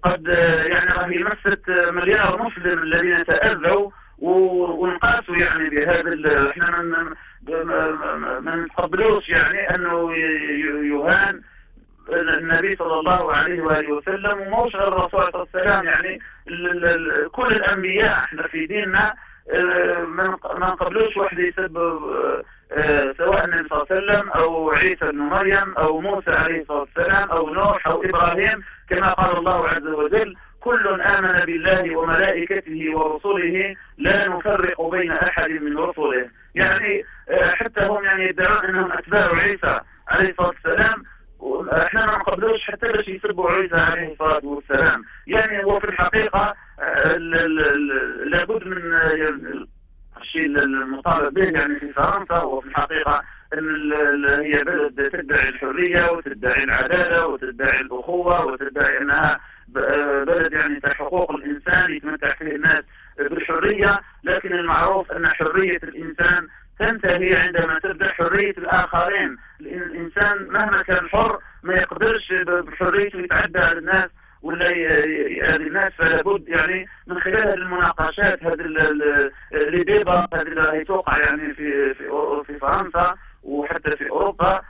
قد يعني راهي مست مليار مسلم الذين تاذوا وانقاسوا يعني بهذا. احنا ما نتقبلوش يعني انه يهان النبي صلى الله عليه وآله وسلم، وموش الرسول صلى الله عليه وسلم. يعني كل الأنبياء احنا في ديننا ما نقبلوش واحد يسب سواء النبي صلى الله عليه وسلم أو عيسى بن مريم أو موسى عليه الصلاة والسلام أو نوح أو إبراهيم، كما قال الله عز وجل: كل آمن بالله وملائكته ورسله لا نفرق بين أحد من رسله. يعني حتى هم يعني يدعون أنهم أتباع عيسى عليه الصلاة والسلام، احنا ما نقبلوش حتى باش يسبوا عيسى عليه الصلاه والسلام. يعني هو في الحقيقه لابد من الشيء المطالب به يعني في فرنسا. وفي الحقيقه ان هي بلد تدعي الحريه وتدعي العداله وتدعي الاخوه وتدعي انها بلد يعني حقوق الانسان يتمتع فيه الناس بالحريه، لكن المعروف ان حريه الانسان تنتهي عندما تبدأ حرية الآخرين. الإنسان مهما كان حر ما يقدرش بحريته يتعدى على الناس ولا هذه الناس، فلا بد يعني من خلال هذه المناقشات هذه الديبا هذه اللي توقع يعني في فرنسا وحتى في أوروبا،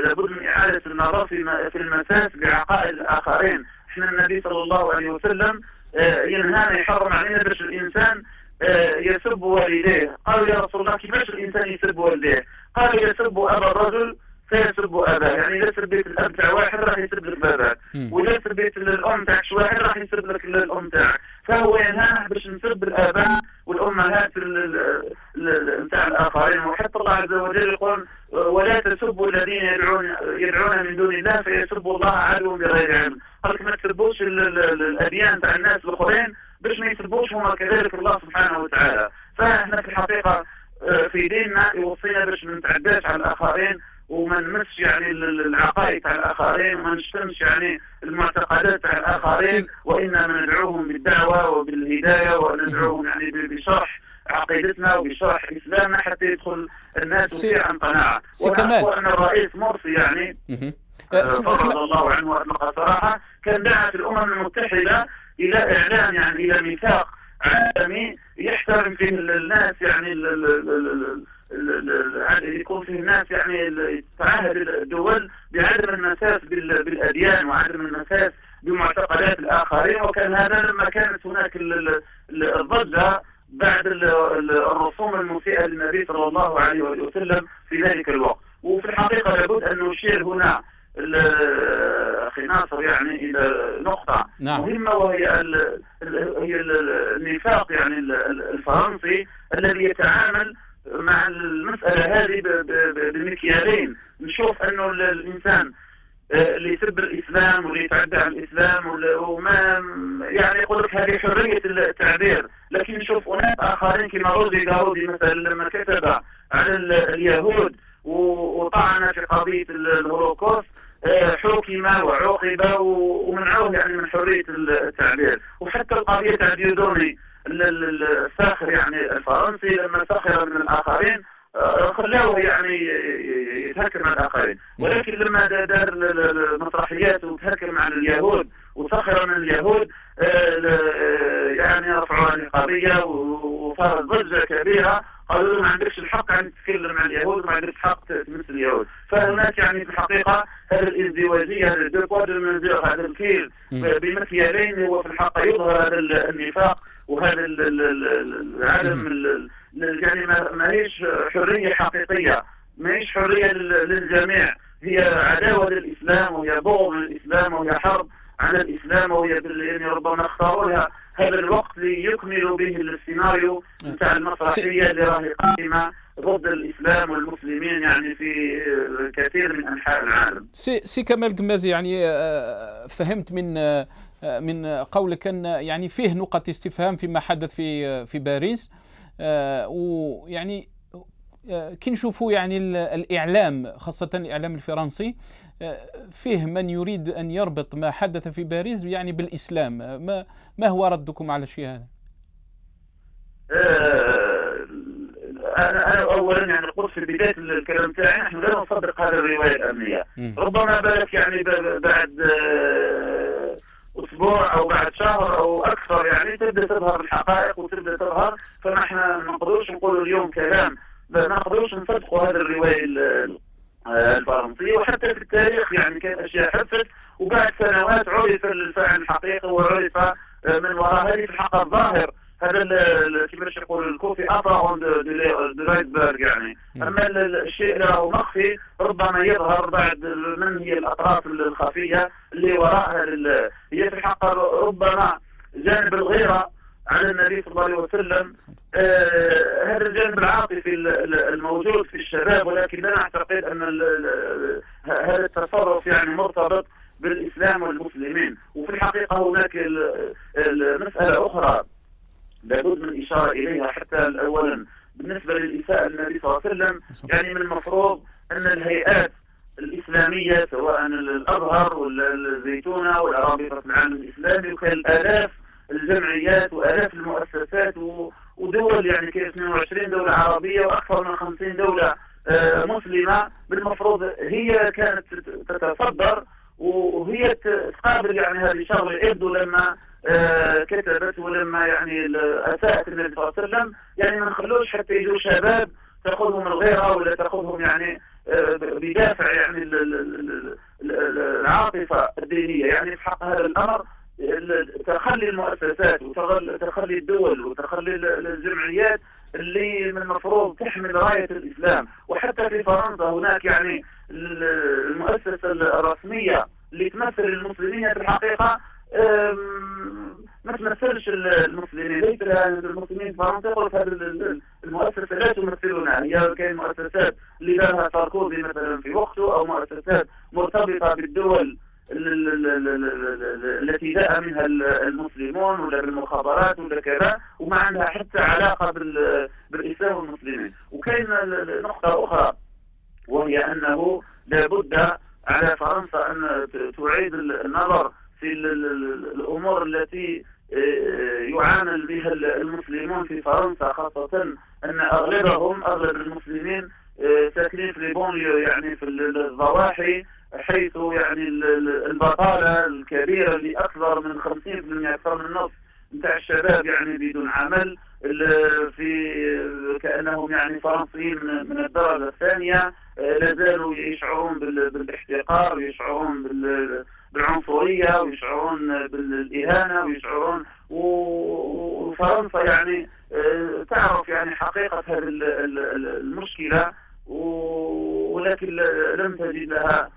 لابد من إعادة النظر في المساس بعقائد الآخرين. احنا النبي صلى الله عليه وسلم ينهانا يحرم علينا باش الإنسان يسب والديه. قالوا: يا رسول الله كيفاش الانسان يسب والديه؟ قالوا: يسب ابا الرجل فيسب اباه. يعني اذا سبيت الاب تاع واحد راح يسب لك باباك، واذا سبيت الام تاعك شي واحد راح يسب لك الام تاعك. فهو ينهانا باش نسب الاباء والامهات نتاع الاخرين. وحتى الله عز وجل يقول: ولا تسبوا الذين يدعون من دون الله فيسبوا الله عدوا بغير علم. قال لك ما تسبوش الاديان تاع الناس الاخرين باش ما يسبوش هما كذلك الله سبحانه وتعالى. فاحنا في الحقيقه في ديننا يوصينا باش ما نتعداش على الاخرين وما نمسش يعني العقائد تاع الاخرين وما نشتمش يعني المعتقدات تاع الاخرين، وانما ندعوهم بالدعوه وبالهدايه وندعوهم يعني بشرح عقيدتنا وبشرح اسلامنا حتى يدخل الناس فيه عن قناعه. وان الرئيس مرسي يعني رضي الله عنه واطلق صراحه كان دعا في الامم المتحده الى اعلان يعني الى ميثاق عالمي يحترم فيه الناس، يعني يكون فيه الناس يعني تعهد الدول بعدم المساس بالاديان وعدم المساس بمعتقدات الاخرين. وكان هذا لما كانت هناك الضجه بعد الرسوم المسيئه للنبي صلى الله عليه وسلم في ذلك الوقت. وفي الحقيقه لابد ان نشير هنا اخي ناصر يعني الى نقطه مهمه، وهي هي الميثاق يعني الفرنسي الذي يتعامل مع المساله هذه بمكيالين. نشوف انه الانسان اللي يسب الاسلام واللي يتعدى على الاسلام وما يعني يقول لك هذه حريه التعبير. لكن نشوف اناس اخرين كما روزي جارودي مثلا لما كتب على اليهود وطعن في قضيه الهولوكوست حكم وعوقب ومنعوه يعني من حريه التعبير. وحتى القضيه تاع ديودوني الساخر يعني الفرنسي لما سخر من الاخرين خلوه يعني يتهكم على الاخرين. ولكن لما دار المسرحيات وتهكم على اليهود وسخر من اليهود يعني رفعوا نقابيه وصارت ضجه كبيره. قالوا له ما عندكش الحق ان تتكلم عن اليهود وما عندكش الحق تمثل اليهود. فهناك يعني في الحقيقه هذه الازدواجيه، هذا الدو بوا هذا الكيل بمكيالين، هو في الحقيقه يظهر هذا النفاق وهذا العدم يعني ما هيش حريه حقيقيه، ما هيش حريه للجميع، هي عداوه للاسلام وهي بغض للاسلام وهي حرب على الاسلام وهي يعني ربما اختاروا لها هذا الوقت ليكملوا به السيناريو نتاع المسرحيه اللي راهي قائمه ضد الاسلام والمسلمين يعني في كثير من انحاء العالم. سي كمال قمازي، يعني فهمت من قولك ان يعني فيه نقط استفهام فيما حدث في باريس، ويعني كي نشوفوا يعني الاعلام خاصه الاعلام الفرنسي فيه من يريد ان يربط ما حدث في باريس يعني بالاسلام. ما هو ردكم على الشيء هذا؟ أنا أولا يعني قلت في بداية الكلام تاعي نحن لا نصدق هذه الرواية الأمنية. ربما بالك يعني بعد أسبوع أو بعد شهر أو أكثر يعني تبدأ تظهر الحقائق وتبدأ تظهر، فنحن ما نقدروش نقول اليوم كلام، ما نقدروش نصدقوا هذه الرواية الفرنسية. وحتى في التاريخ يعني كانت أشياء حدثت وبعد سنوات عرف الفاعل الحقيقي وعرف من وراء هذه في الحق الظاهر. هذا كيفاش يقول الكوفي ابارون دو لايسبرغ يعني. اما الشيء اللي راهو مخفي ربما يظهر بعد من هي الاطراف الخفيه اللي وراء هي في الحق ربما جانب الغيره على النبي صلى الله عليه وسلم، هذا الجانب العاطفي الموجود في الشباب. ولكن لا نعتقد ان هذا التصرف يعني مرتبط بالاسلام والمسلمين. وفي الحقيقه هناك مساله اخرى لابد من الإشارة إليها. حتى أولا بالنسبة للإساءة للنبي صلى الله عليه وسلم، يعني من المفروض أن الهيئات الإسلامية سواء الأزهر ولا الزيتونة ولا رابطة العالم الإسلامي وكان آلاف الجمعيات وآلاف المؤسسات ودول يعني كي 22 دولة عربية وأكثر من 50 دولة مسلمة، بالمفروض هي كانت تتصدر وهي تقابل يعني هذه الشغلة. يبدو لما كتبت ولما يعني اساءت النبي صلى الله عليه وسلم يعني ما نخلوش حتى يجوا شباب تاخذهم الغيره ولا تاخذهم يعني بدافع يعني العاطفه الدينيه. يعني في حق هذا الامر تخلي المؤسسات وتخلي الدول وتخلي الجمعيات اللي من المفروض تحمل رايه الاسلام. وحتى في فرنسا هناك يعني المؤسسه الرسميه اللي تمثل المسلمين في الحقيقه ما تمثلش المسلمين. ليس المسلمين في فرنسا يقول هذه المؤسسه لا تمثلنا. هي كاين مؤسسات اللي دارها ساركوزي مثلا في وقته او مؤسسات مرتبطه بالدول التي جاء منها المسلمون ولا بالمخابرات ولا كذا وما عندها حتى علاقه بالاسلام والمسلمين. وكاين نقطه اخرى وهي انه لابد على فرنسا ان تعيد النظر في الأمور التي يعامل بها المسلمون في فرنسا، خاصة أن أغلب المسلمين ساكنين في البونليو يعني في الضواحي، حيث يعني البطالة الكبيرة اللي أكثر من 50% أكثر من النصف نتاع الشباب يعني بدون عمل، في كأنهم يعني فرنسيين من الدرجة الثانية، لازالوا يشعرون بالاحتقار ويشعرون بالعنصرية ويشعرون بالإهانة ويشعرون. وفرنسا يعني تعرف يعني حقيقة هذه المشكلة، ولكن لم تجد لها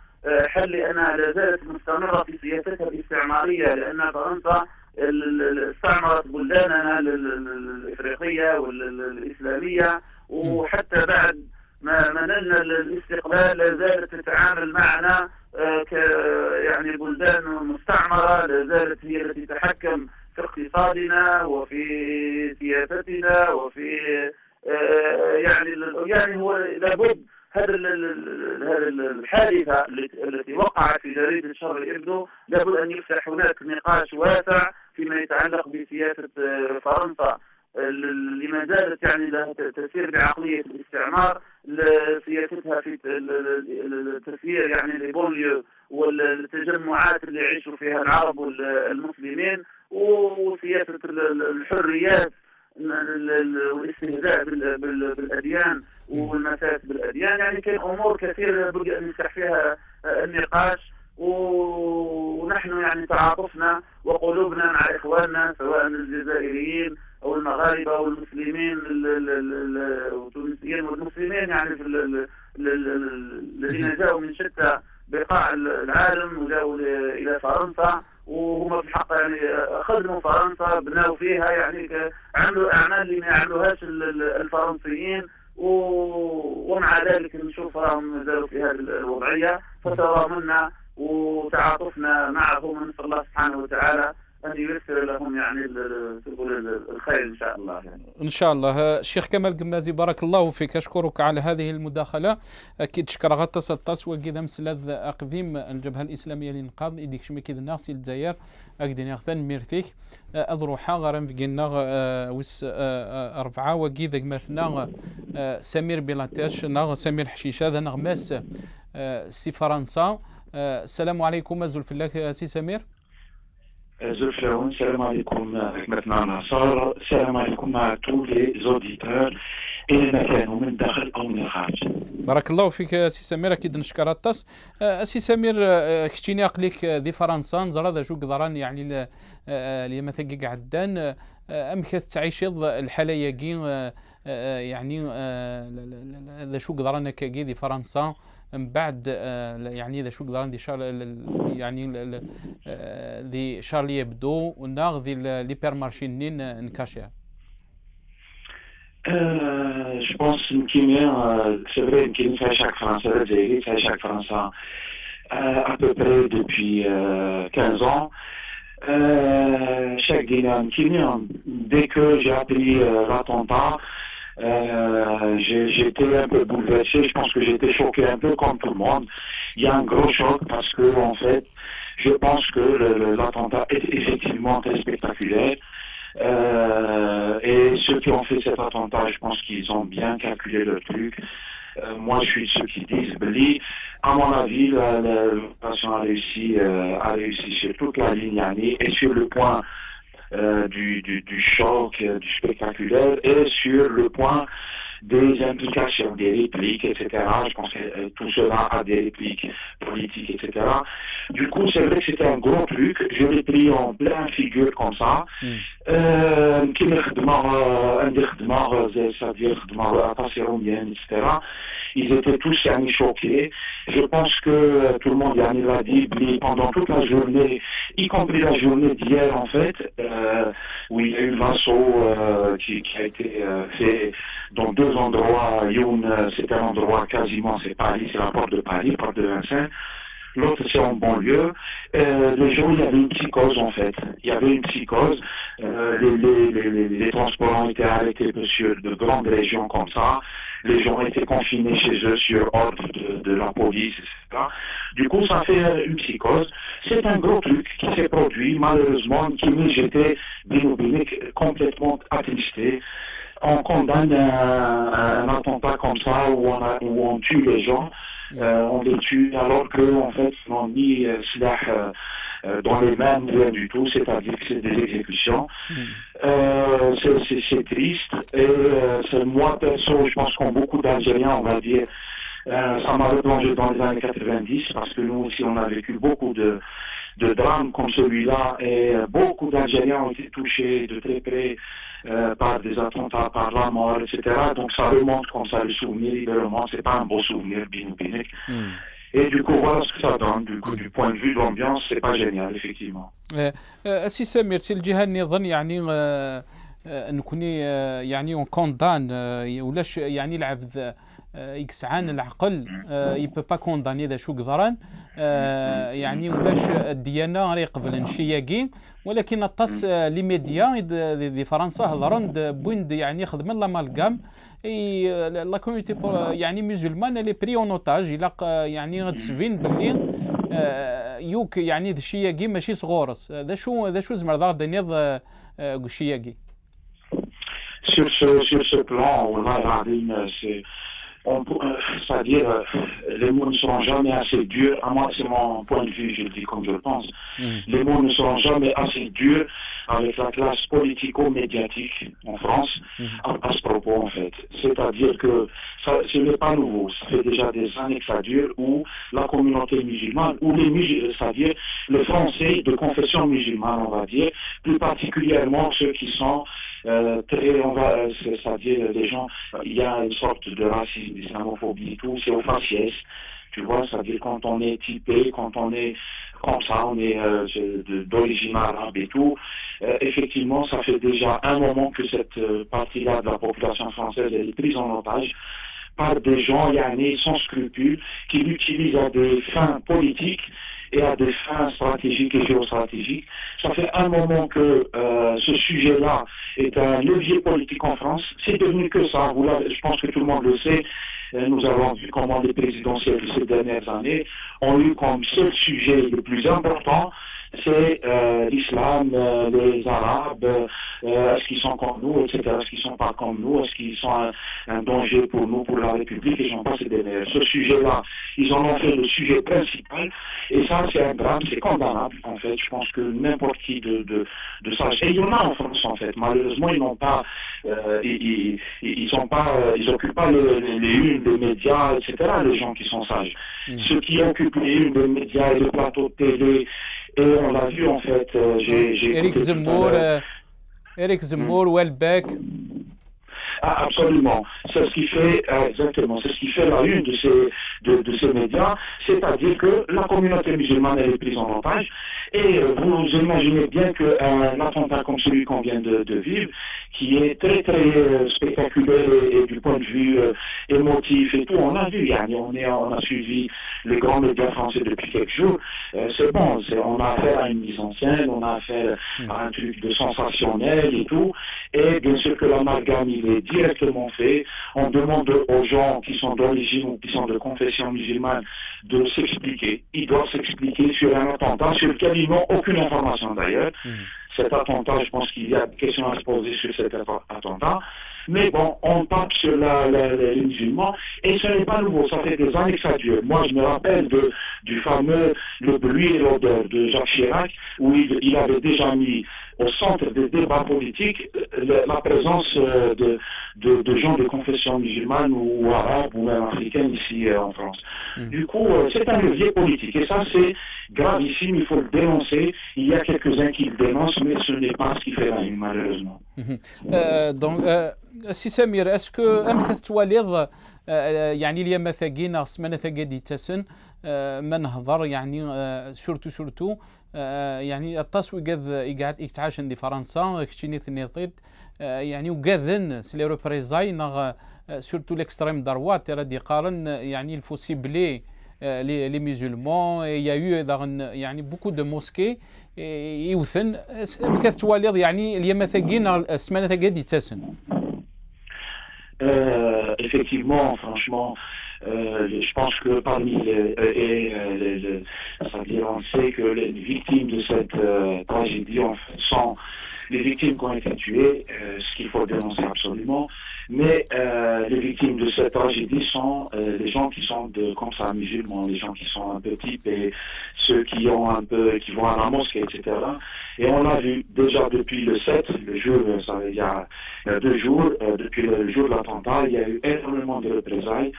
حل لأنها لا زالت مستمرة في سياستها الاستعمارية، لأن فرنسا استعمرت بلداننا الإفريقية والإسلامية، وحتى بعد ما نلنا الاستقلال لا زالت تتعامل معنا يعني بلدان مستعمرة لا زالت هي التي تتحكم في اقتصادنا وفي سياستنا وفي يعني هو لابد هذا الحادثة التي وقعت في جريدة شارلي إبدو لابد أن يفتح هناك نقاش واسع فيما يتعلق بسياسة فرنسا لما زالت يعني لها تسير بعقلية الاستعمار، سياستها في التسيير يعني لبونليو والتجمعات اللي يعيشوا فيها العرب والمسلمين، وسياسة الحريات والاستهزاء بالأديان والمساس بالأديان. يعني كان أمور كثيرة لابد أن نفتح فيها النقاش، ونحن يعني تعاطفنا وقلوبنا مع إخواننا سواء الجزائريين أو المغاربة أو المسلمين والتونسيين والمسلمين يعني الذين جاءوا من شتى بقاع العالم وجاءوا إلى فرنسا، وهم في الحق يعني خدموا فرنسا بناوا فيها، يعني عملوا أعمال اللي ما يعملوهاش الفرنسيين، ومع ذلك نشوف راهم مازالوا في هذه الوضعية. فتضامنا وتعاطفنا معهم، ونسأل الله سبحانه وتعالى أن ييسر لهم يعني سبل الخير إن شاء الله. يعني إن شاء الله. الشيخ كمال قمازي بارك الله فيك، أشكرك على هذه المداخلة. أكيد شكرا غطس الطاس وكذا مسلذ أقديم الجبهة الإسلامية للإنقاذ إيديك شمكيد الناس الجزائر أقدين يغثن ميرثيك أضروحا غرام في جنا وس أربعة وكذا مثنا سمير بلاتاش ناغ سمير حشيشة هذا نغماس سي فرنسا. السلام عليكم أزول الله سي سمير. Salam alaikum avec maintenant Nassar. Salam alaikum à tous les auditeurs et مكانوا من داخل أو من الخارج. بارك الله فيك سي سمير، أكيد نشكر الطاس. سي سمير كشتيني أقليك ذي فرنسا نزرا ذا شو قدران يعني اللي مثلا عدان أم كث تعيشض الحالة يجين يعني ذا شو قدران كجي ذي فرنسا من بعد يعني إذا شو قدران دي يعني دي شارلي يبدو وناغ ذي ليبر مارشينين نكاشيا. Je pense que c'est vrai qu'il fait chaque Français, fait chaque Français à peu près depuis 15 ans. Chaque dynamique, dès que j'ai appris l'attentat, j'étais un peu bouleversé. Je pense que j'étais choqué un peu comme tout le monde. Il y a un gros choc parce que en fait, je pense que l'attentat est effectivement très spectaculaire. Et ceux qui ont fait cet attentat, je pense qu'ils ont bien calculé le truc. Moi, je suis de ceux qui disent, Beli, à mon avis, l'opération a réussi sur toute la ligne et sur le point du choc, du spectaculaire, et sur le point des implications, des répliques, etc. Je pense que tout cela a des répliques politiques, etc. Du coup, c'est vrai que c'était un gros truc. Je l'ai pris en plein figure comme ça. etc. Ils étaient tous choqués. Je pense que tout le monde l'a dit pendant toute la journée, y compris la journée d'hier en fait, où il y a eu l'assaut qui a été fait dans deux endroits. C'était un endroit quasiment, c'est Paris, c'est la porte de Paris, porte de Vincennes. L'autre, c'est en banlieue. Les gens, il y avait une psychose, en fait. Il y avait une psychose. Les transports ont été arrêtés sur de grandes régions comme ça. Les gens étaient confinés chez eux sur ordre de la police, etc. Du coup, ça fait une psychose. C'est un gros truc qui s'est produit, malheureusement, qui j'étais complètement attristé. On condamne un attentat comme ça où on tue les gens. On les tue alors qu'en fait, ils n'ont ni slah dans les mains, rien du tout, c'est-à-dire que c'est des exécutions. C'est triste. Et c'est moi, perso, je pense qu'en beaucoup d'Algériens, on va dire, ça m'a replongé dans les années 90, parce que nous aussi, on a vécu beaucoup de drames comme celui-là, et beaucoup d'Algériens ont été touchés de très près par des attentats, par la mort, etc. Donc ça remonte comme ça, le souvenir, il remonte, c'est pas un beau souvenir, binik. Et du coup, voilà ce que ça donne. Du coup, du point de vue de l'ambiance, c'est pas génial, effectivement. سي سمير سي الجهه نظن يعني نكوني يعني اون كوندان ولاش يعني العبد يكسعان العقل يبو با كونداني ذا شو قدران يعني ولاش الديانه غير يقبل نشياكي ولكن الطاس لي ميديا دي فرنسا هضرن بوين يعني يخدم لامالغام لا كوميونيتي يعني ميزولمان لي بري اون اوتاج الى يعني غتسفين باللي يوك يعني الشياكي ماشي صغورس ذا شو زمر ذا دنيا الشياكي sur ce plan, c'est-à-dire les mots ne seront jamais assez durs, à moi c'est mon point de vue, je le dis comme je le pense, les mots ne seront jamais assez durs avec la classe politico-médiatique en France à ce propos en fait. C'est-à-dire que ce n'est pas nouveau, ça fait déjà des années que ça dure où la communauté musulmane, ou c'est-à-dire les Français de confession musulmane on va dire, plus particulièrement ceux qui sont c'est-à-dire les gens, il y a une sorte de racisme, d'islamophobie et tout, c'est au faciès, tu vois, c'est-à-dire quand on est typé, quand on est comme ça, on est d'origine arabe et tout, effectivement, ça fait déjà un moment que cette partie-là de la population française est prise en otage par des gens, sans scrupules, qui l'utilisent à des fins politiques et à des fins stratégiques et géostratégiques. Ça fait un moment que ce sujet-là est un levier politique en France. C'est devenu que ça. Je pense que tout le monde le sait. Nous avons vu comment les présidentielles de ces dernières années ont eu comme seul sujet le plus important, c'est l'islam, les Arabes, est-ce qu'ils sont comme nous, etc. Est-ce qu'ils sont pas comme nous, est-ce qu'ils sont un danger pour nous, pour la République, et j'en passe des meilleurs. Ce sujet-là, ils en ont fait le sujet principal, et ça c'est un drame, c'est condamnable en fait. Je pense que n'importe qui de sage, et il y en a en France en fait, malheureusement ils n'ont pas, ils occupent pas les unes des médias, etc. Les gens qui sont sages. Ceux qui occupent les unes des médias et les plateaux de télé, et on l'a vu en fait, j'ai Eric Zemmour, Welbeck. Ah, absolument. C'est ce qui fait, exactement, c'est ce qui fait la une de ces médias, c'est-à-dire que la communauté musulmane elle est prise en otage, et vous imaginez bien qu'un attentat comme celui qu'on vient de vivre, qui est très très spectaculaire et du point de vue émotif et tout, on a vu, on a suivi les grands médias français depuis quelques jours, c'est bon, on a affaire à une mise en scène, on a affaire à un truc de sensationnel et tout, et bien sûr que l'amalgame il est directement fait. On demande aux gens qui sont d'origine ou qui sont de confession musulmane de s'expliquer. Ils doivent s'expliquer sur un attentat sur lequel ils n'ont aucune information d'ailleurs. Cet attentat, je pense qu'il y a des questions à se poser sur cet attentat. Mais bon, on tape sur les musulmans et ce n'est pas nouveau, ça fait des années que ça dure. Moi, je me rappelle du fameux Le bruit et l'odeur de Jacques Chirac, où il avait déjà mis au centre des débats politiques la présence de gens de confession musulmane ou arabe ou même africaine ici en France. Du coup, c'est un levier politique et ça c'est gravissime, il faut le dénoncer. Il y a quelques-uns qui le dénoncent, mais ce n'est pas ce qui fait la une, malheureusement. Donc, سي سمير اسكو امك تواليض يعني اليوم ثاقينا سمانه ثاقي تسن ما نهضر يعني سورتو يعني التصوي قاعد يتعاشن دي فرنسا كشيني ثنيطيد يعني وقاذن سلي روبريزاي نغ سورتو ليكستريم دروات راه يقارن يعني الفوسيبلي les musulmans, il y a eu يعني beaucoup de mosquées يوثن كيف تواليض يعني اليوم ثاقينا السمانه ثاقي تسن. Effectivement, franchement, je pense que parmi c'est-à-dire on sait que les victimes de cette tragédie en fait, sont les victimes qui ont été tuées, ce qu'il faut dénoncer absolument, mais les victimes de cette tragédie sont les gens qui sont comme ça musulmans, les gens qui sont un peu typés, ceux qui vont à la mosquée, etc. Et on l'a vu déjà depuis le 7, le jour, il y a 2 jours, depuis le jour de l'attentat, il y a eu énormément de représailles.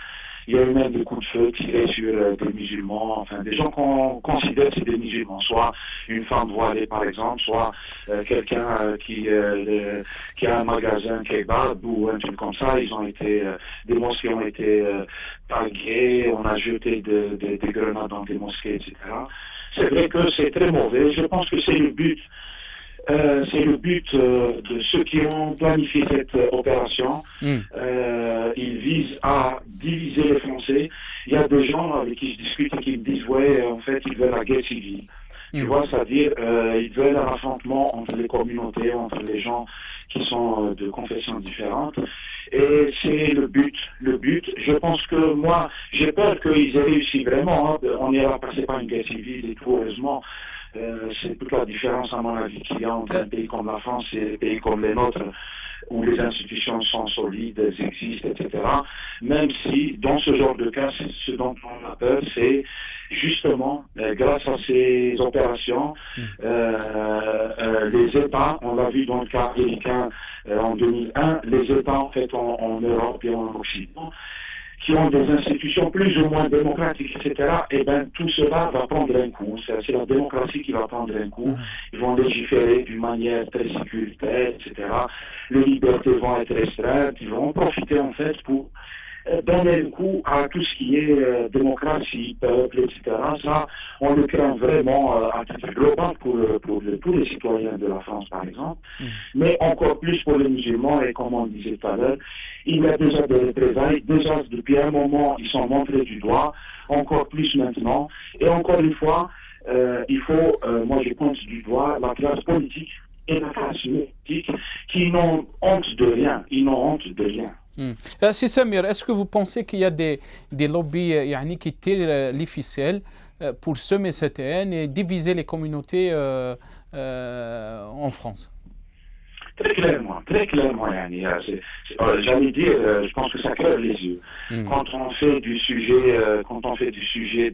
Il y a eu même des coups de feu tirés sur des musulmans, enfin des gens qu'on considère c'est des musulmans, soit une femme voilée par exemple, soit quelqu'un qui a un magasin kebab ou un truc comme ça. Ils ont été, des mosquées ont été taguées, on a jeté des grenades dans des mosquées, etc. C'est vrai que c'est très mauvais. Je pense que c'est le but c'est le but de ceux qui ont planifié cette opération. Ils visent à diviser les Français. Il y a des gens avec qui je discute et qui me disent, ouais, en fait, ils veulent la guerre civile. Tu vois, c'est-à-dire, ils veulent un affrontement entre les communautés, entre les gens qui sont de confessions différentes. Et c'est le but. Le but, je pense que moi, j'ai peur qu'ils aient réussi vraiment. On est là passé par une guerre civile et tout, heureusement. C'est toute la différence, à mon avis, qu'il y a entre un pays comme la France et des pays comme les nôtres, où les institutions sont solides, elles existent, etc. Même si, dans ce genre de cas, ce dont on a peur, c'est justement, grâce à ces opérations, les États, on l'a vu dans le cas américain en 2001, les États, en fait, en Europe et en Occident, qui ont des institutions plus ou moins démocratiques, etc., et bien tout cela va prendre un coup. C'est la démocratie qui va prendre un coup. Ils vont légiférer d'une manière très sécuritaire, etc. Les libertés vont être restreintes. Ils vont profiter, en fait, pour donner un coup à tout ce qui est démocratie, peuple, etc. Ça, on le craint vraiment à titre global pour tous les citoyens de la France, par exemple, mais encore plus pour les musulmans, et comme on disait tout à l'heure, il y a déjà des représailles, déjà depuis un moment, ils sont montrés du doigt, encore plus maintenant, et encore une fois, il faut, moi je pointe du doigt, la classe politique et la classe politique qui n'ont honte de rien, ils n'ont honte de rien. Si Samir, est-ce que vous pensez qu'il y a des lobbies qui tirent les ficelles pour semer cette haine et diviser les communautés en France? Très clairement. J'allais dire, je pense que ça crève les yeux. Quand on fait du sujet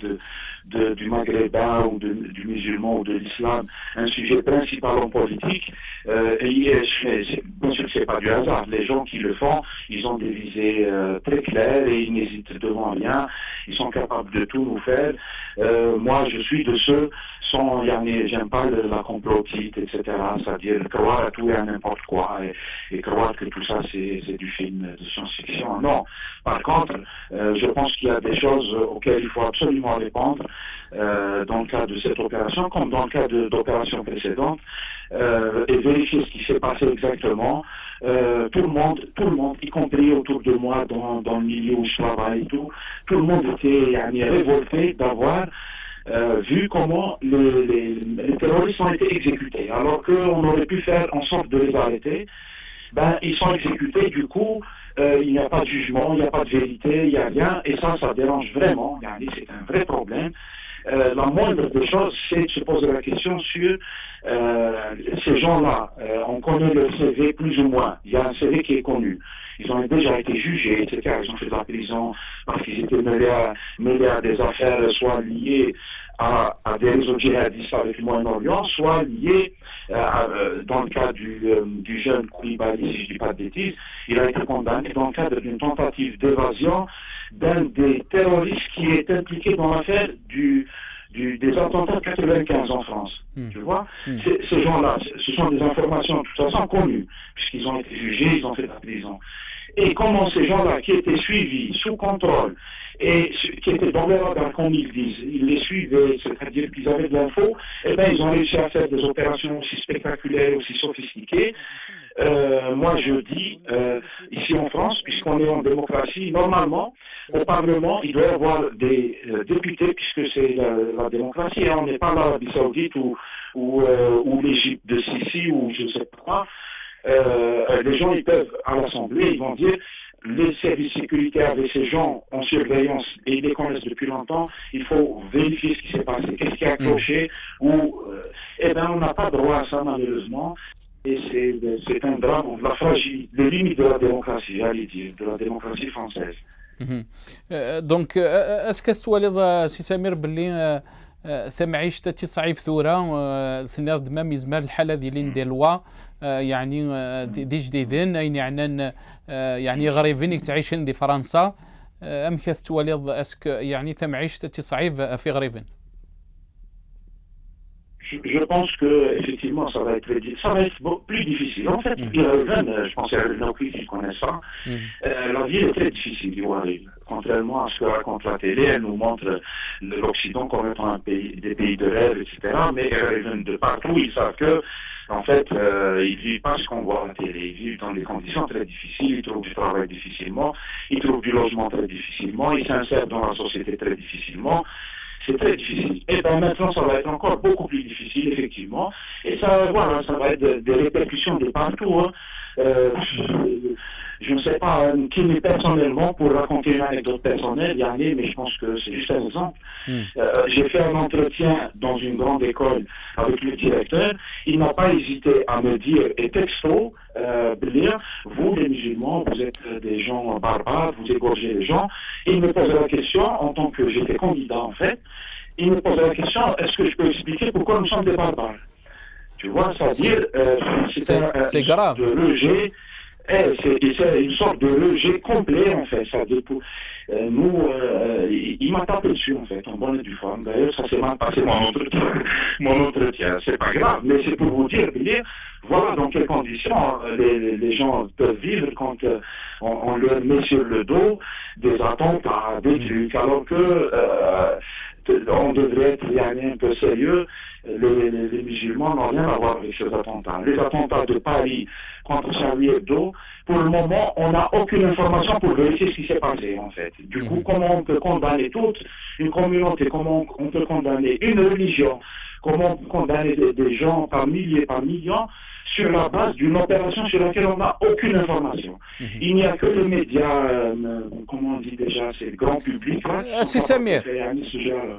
du maghrébin ou du musulman ou de l'islam un sujet principal en politique, bien sûr que c'est pas du hasard. Les gens qui le font, ils ont des visées très claires et ils n'hésitent devant rien. Ils sont capables de tout nous faire. Moi, je suis de ceux j'aime pas la complotite, etc. C'est-à-dire croire à tout et à n'importe quoi et croire que tout ça c'est du film de science-fiction. Non. Par contre, je pense qu'il y a des choses auxquelles il faut absolument répondre dans le cas de cette opération, comme dans le cas d'opérations précédentes, et vérifier ce qui s'est passé exactement. Tout le monde, y compris autour de moi dans le milieu où je travaille et tout le monde était révolté d'avoir vu comment les terroristes ont été exécutés, alors qu'on aurait pu faire en sorte de les arrêter. Ils sont exécutés, du coup, il n'y a pas de jugement, il n'y a pas de vérité, il n'y a rien, et ça dérange vraiment, c'est un vrai problème. La moindre des choses, c'est de se poser la question sur ces gens-là. On connaît leur CV plus ou moins. Il y a un CV qui est connu. Ils ont déjà été jugés, etc. Ils ont fait de la prison parce qu'ils étaient mêlés à des affaires soit liées à des réseaux djihadistes avec le Moyen-Orient, soit liés, dans le cas du jeune Koulibaly, si je ne dis pas de bêtises, il a été condamné dans le cadre d'une tentative d'évasion d'un des terroristes qui est impliqué dans l'affaire des attentats de 95 en France. Tu vois, ces gens-là, ce sont des informations de toute façon connues, puisqu'ils ont été jugés, ils ont fait de la prison. Et comment ces gens-là, qui étaient suivis, sous contrôle, et qui étaient dans les radars, comme ils disent, ils les suivaient, c'est-à-dire qu'ils avaient de l'info, ils ont réussi à faire des opérations aussi spectaculaires, aussi sophistiquées. Moi, je dis, ici en France, puisqu'on est en démocratie, normalement, au Parlement, il doit y avoir des députés, puisque c'est la démocratie, on n'est pas l'Arabie Saoudite ou l'Égypte de Sisi, ou je ne sais pas quoi. Les gens, ils peuvent, à l'Assemblée, ils vont dire, les services sécuritaires avec ces gens en surveillance, et ils les connaissent depuis longtemps, il faut vérifier ce qui s'est passé, qu'est-ce qui a cloché, on n'a pas droit à ça, malheureusement. Et c'est un drame, la fragilité, les limites de la démocratie, j'allais dire, de la démocratie française. دونك اسكت ولد سي سمير باللي ثم عيشت تصعيب ثوره ثنا دمام يزمر الحاله ديال ديال لوا دي جديدين يعني غريبين تعيشين دي فرنسا ام كثت ولد اسك ثم عيشت تصعيب في غريبين. Je pense que effectivement ça va être plus difficile. En fait, je pense à Renaud-Qui qui connaît ça. La vie est très difficile, contrairement à ce que raconte la télé. Elle nous montre l'Occident comme étant des pays de rêve, etc. Mais ils viennent de partout. Ils savent que En fait, ils vivent pas ce qu'on voit à la télé. Ils vivent dans des conditions très difficiles, ils trouvent du travail difficilement, ils trouvent du logement très difficilement, ils s'insèrent dans la société très difficilement. C'est très difficile. Et bien maintenant, ça va être encore beaucoup plus difficile, effectivement. Et ça, voilà, ça va être des répercussions de partout. Hein. Je ne sais pas qui m'est personnellement pour raconter une anecdote personnelle, Yannick, mais je pense que c'est juste un exemple. J'ai fait un entretien dans une grande école avec le directeur. Il n'a pas hésité à me dire, et texto, vous les musulmans, vous êtes des gens barbares, vous égorgez les gens. Et il me posait la question, en tant que j'étais candidat en fait, il me posait la question, est-ce que je peux expliquer pourquoi nous sommes des barbares? Tu vois, c'est-à-dire, c'est grave. De rejet. C'est une sorte de rejet complet, en fait. Ça, il m'a tapé dessus, en fait, en bonne et due forme. D'ailleurs, ça s'est mal passé mon entretien. C'est pas grave, mais c'est pour vous dire, voilà dans quelles conditions les gens peuvent vivre quand on leur met sur le dos des attentats, des trucs, alors que on devrait être un peu sérieux. Les musulmans n'ont rien à voir avec ces attentats. Les attentats de Paris contre Charlie Hebdo, pour le moment, on n'a aucune information pour vérifier ce qui s'est passé, en fait. Du coup, comment on peut condamner toute une communauté, comment on peut condamner une religion, comment on peut condamner des gens par milliers, par millions, sur la base d'une opération sur laquelle on n'a aucune information. Il n'y a que les médias, comment on dit déjà, c'est le grand public. سي سمير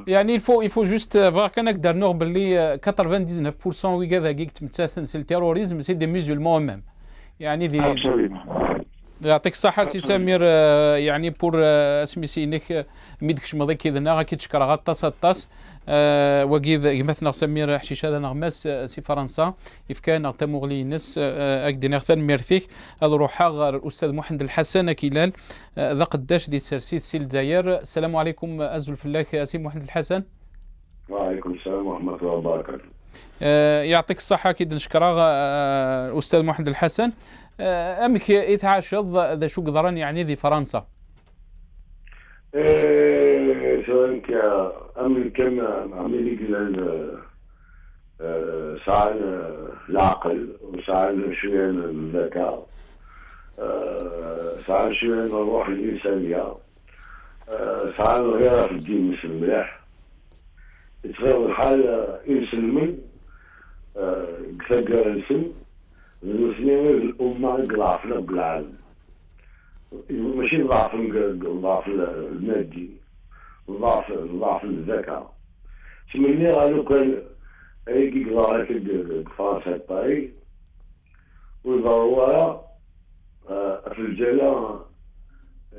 يعني il faut juste voir كنقدر نقول باللي 99% وكذا كيك تمثل سي التيروريزم سي دي مسلمون ميم يعني دي يعطيك الصحة سي سمير يعني بور سميتي انك ميدكش مضي كيدنا غا كيتشكر غطاس وكيد مثلا سمير حشيش هذا نغماس سي فرنسا كان تمغلي نس اكدي نغثن ميرثيك هذا روحا الاستاذ محمد الحسن كيلال ذا قداش دي سرسيت سي الجزائر. السلام عليكم ازول فلاك سي محمد الحسن. وعليكم السلام ورحمة الله وبركاته. يعطيك الصحة كيد نشكرها الاستاذ محمد الحسن. امك يتعاشض ذا شو قدران يعني ذي فرنسا سواء كان عمليك ساعة العقل وساعة شوية الذكاء ساعة شوية الروح الإنسانية ساعة الغيرة في الدين مش مليح يتغير الحال يسلمن كثر السن المسلمين الأمة ضعفنا بالعالم ماشي ضعف المادي ضعف الذكاء تمني قالوا كان هيك قضاء فرنسا باي ويضروا في الجلا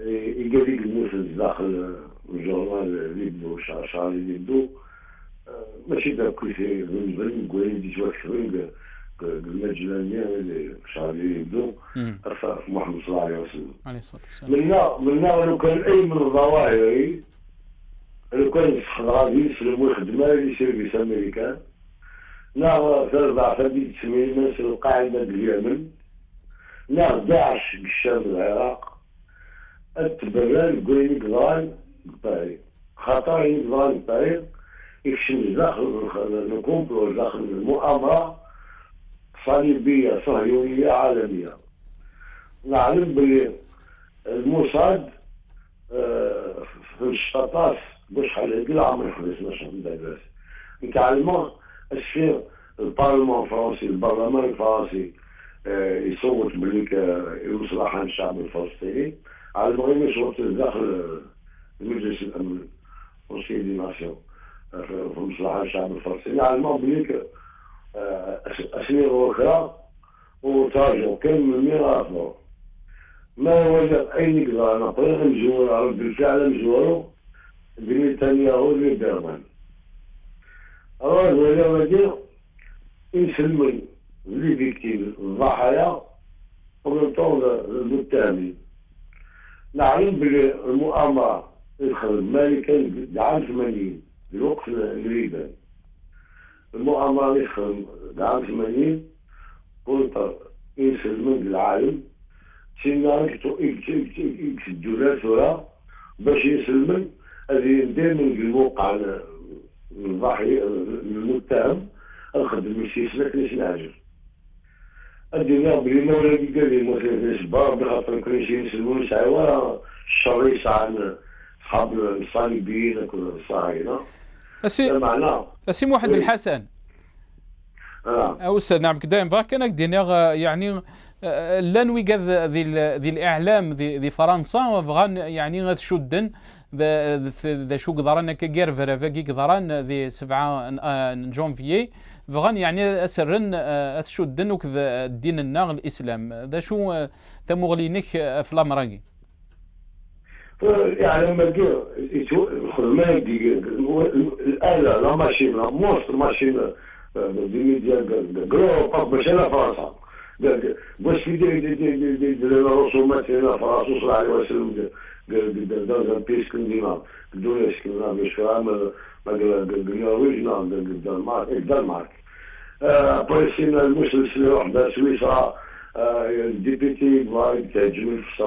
يقدر الموسم داخل الجورنال ليبدو شهر ليبدو ماشي داك كل شيء من نقول دي شويه كثير المجانية اللي شعبي يبدو أرفع محمد صلى الله عليه وسلم عليه الصلاة والسلام منا لو كان أي من الظواهر لو كان يسخن غادي يسلم ويخدم يصير بيس أمريكان نا تربع فدي تسمي الناس القاعدة باليمن نا داعش بالشام العراق التبران قويني قضان باي خطر يقضان باي يكشم داخل الكومبلو داخل المؤامرة صليبية صهيونية عالمية. نعلم بلي الموساد في الشطاس بشحال هادي العمر يخلص باش نداباس نتعلمو الشيء البرلمان الفرنسي البرلمان الفرنسي يصوت بلي يصلح عن الشعب الفلسطيني على المهم يصوت داخل المجلس الامن كونسيل دي ناسيون في مصلحة الشعب الفلسطيني على المهم بلي أسمير أخرى وتراجعوا كان من ميراثه ما وجد أي نقدر نطريق نجور على بالفعل نجورو بنتنياهو لبيرمان أولا ولا مدير يسلمن لي فيكتيم الضحايا ومنطون المتهمين نعلم بلي المؤامرة يدخل مالي كان عام 80 الوقت الريبان المؤامرة يدخل عام 80 قلت يسلمن العالم سينا يكسدوا له ثورة باش يسلمن هذه دائما الموقع الضحية المتهم الخدم يسيسلك ليش نعجل الدنيا بلي ما ولا قال لي موسى جبار بخاطر كل شيء نسلمو نسعوا الشر يسعى صحاب الصليبيين الصهاينة معناه أسي محمد الحسن أو أستاذ نعم كدايم فاكنا كدينا يعني لان ويقذ ذي الإعلام ذي فرنسا وبغان يعني غتشدن ذا شو قدرنا كجير فرافاكي قدران ذي 7 جونفيي بغان يعني أسرن أتشدن وكذا الدين الناغ الإسلام ذا شو ثمغلينك في الأمراقي يعني لما تجي الخدمة دي الآلة لا ماشين موست ماشين ديال قرو باش انا فرنسا باش يدير الرسومات هنا فرنسا صلى الله عليه وسلم دار بيس كندينا الدنيا سكننا باش فاهم ما قلنا الدنمارك بوليسينا المسلسل وحده سويسرا الديبيتي بغا يتهجم في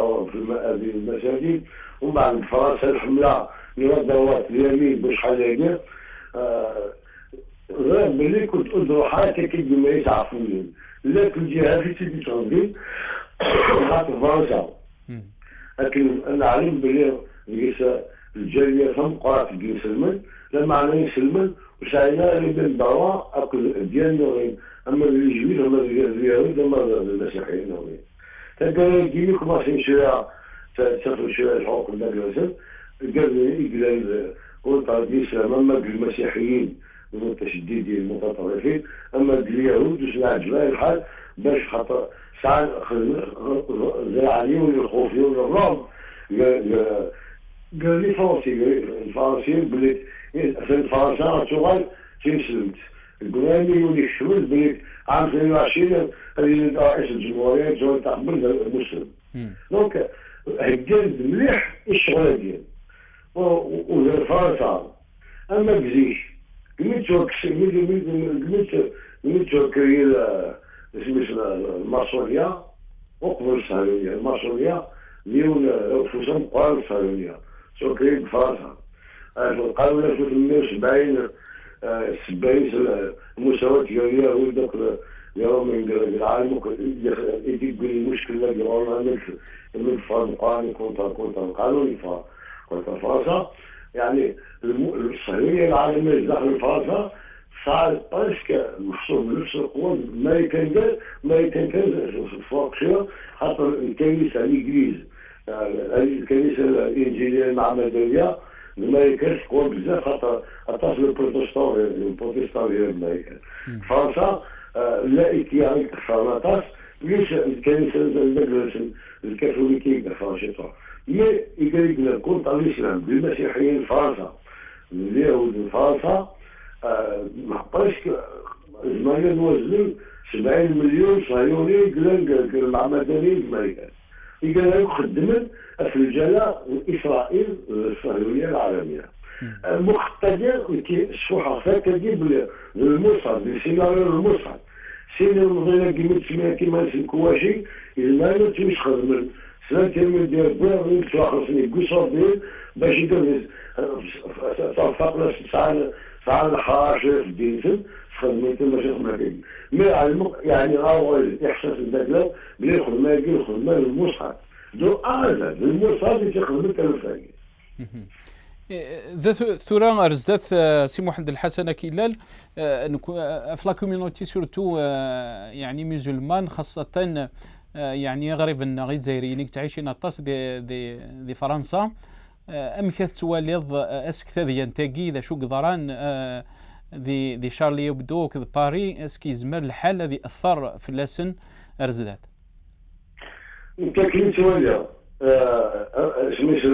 هذه المساجد ومن بعد فرنسا الحمله الغدوات اليمين باش شحال هادي غير بلي كنت أدرو حاجة كي ما يتعرفوني لكن جهة في سيدي تنظيم خاطر فرنسا لكن أنا علم بلي الجالية فهم قرأت الدين سلمان لما أنا يسلمان وسعينا اللي بين الدعوة أكل ديالنا غير أما اللي يجويد أما اليهود أما المسيحيين غير تلقى يجيني كماسين شوية تسافر شوية الحقوق المدرسة قال لي يقول قلت على الإسلام أما المسيحيين المتشددين المتطرفين اما اليهود وسمع عجبها الحال باش خاطر ساعات زرع عليهم الخوفيون الرعب قال لي الفرنسيين بلي في فرنسا شغل تيسلمت القراني يولي الشمس بلي عام 22 هذه رئيس الجمهوريه جوي تقبل المسلم دونك هكذا مليح الشغله ديال وفرنسا اما بزيش قمت كريل اسمها الماسونية وقبل الصهيونية الماسونية ليون أنفسهم قالوا الصهيونية سو كريل بفرنسا قالوا لنا في 78 المساواة ديالها ولدك يوم العالم يدي تقول المشكلة اللي رانا من القانون كونتر القانون كونتر فرنسا يعني الصهيونية العالمية داخل فرنسا صار باسكو محصور من نفس القوة ما كان فوق شوية حتى الكنيسة الإنجليز الكنيسة الإنجيلية المعمدانية ما كانش قوة بزاف خاطر اتصل البروتستان ديال الملائكة فرنسا اللائكية الفرناطاس ليش الكنيسة الكاثوليكية فرنسا مي يقول كنت على الإسلام بالمسيحيين فرنسا اليهود من فرنسا باسكو زمان وزنوا 70 مليون صهيوني قال المعمدانيين الملائكة قال لهم خدمت في الجالة إسرائيل الصهيونية العالمية المخطط ديال الصحة كتجيب المصعد السيناريو المصعد سيناريو مضينا كيما الكواشي إذا ما تمش خدمت سنتين من ديال بوغ يمشوا خاصني قصور ديال باش يدرس صافقنا ساعة الحراشة في الدين خدمت باش يخدم مي يعني أول إحساس الدجال بلي الخدمة المصعد دو أعزل المصعد اللي تخدمت الفاقي ذات ثورة أرزدت سي محمد الحسن كيلال في لا كوميونيتي سورتو يعني مسلمان خاصة يعني غريب غير جزائريين تعيشين الطاس دي فرنسا ام كث تواليض اسك ذي انتاجي ذا شو قدران ذي شارلي يبدو كذ باري اسكي زمر الحال الذي اثر في اللسن ارزدات انت كي توالي سميش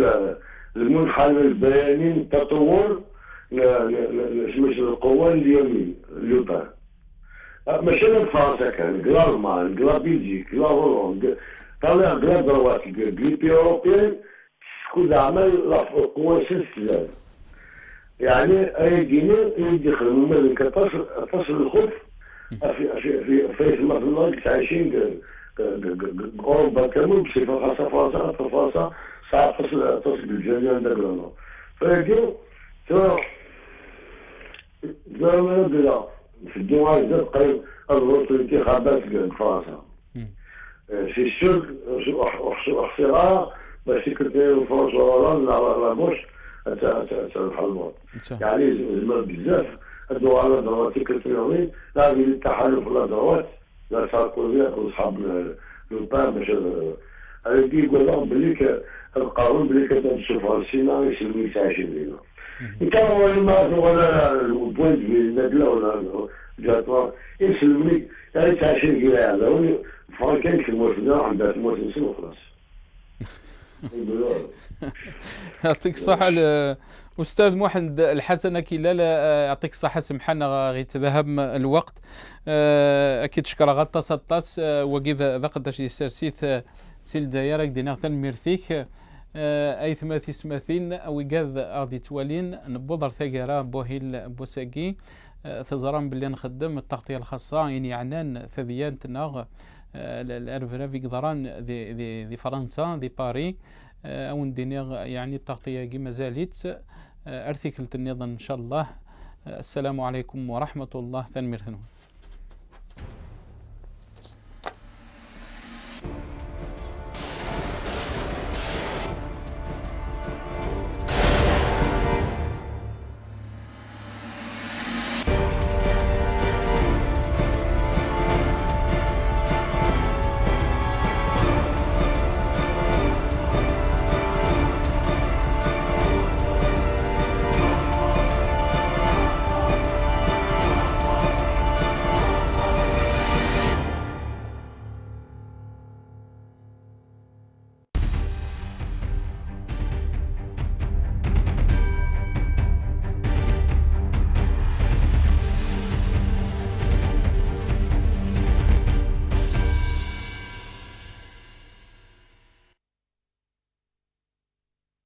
المنحنى البياني التطور سميش القوى اليمين اليوتان ماشي من فرنسا كان كلا ألمان كلا بلجيك كلا هولندا طالع كلا دروات كليبي أوروبيان كل عمل قوى سلسلة يعني أي جيني يدخل المملكة تصل الخبز في المغرب عايشين أوروبا كامل بصفة خاصة فرنسا ساعات تصل بالجميع عندنا فيجي زمان بلا في الدول ذات قريب أضغط الانتخابات في فرنسا سي سور اختراع باش سكرتير فرنسا هولاند لا بوش تاع الموت يعني زعما بزاف هادو على ضرورات سكرتيرين لا التحالف ولا ضرورات لا ساركوزي كل صحاب لو بان باش هذا يقول لهم بلي القانون بلي كتشوف السينا يسلمي تعيشين لينا إن كان هو ما ولا البوينت بالنبلة ولا جاتوار يسلمني يعني تعيشين كذا هذا فكان في الموسم عندها الموسم سنة وخلاص. يعطيك الصحة أستاذ محمد الحسن كلا يعطيك الصحة سمحنا غير تذهب الوقت أكيد شكرا غطا سطاس وكذا ذقدش يسرسيث سيل دايرة دينا تنميرثيك أي ثماثي سماثين أو يقاذ أغدي توالين نبوضر ثقارة بوهيل بوساقي ثزران باللي نخدم التغطية الخاصة يعني عنان ثذيان تناغ الأرفرا في قدران دي فرنسا دي باري أو ندينيغ يعني التغطية كما زالت أرثيكلت النظام إن شاء الله. السلام عليكم ورحمة الله ثنميرثنون.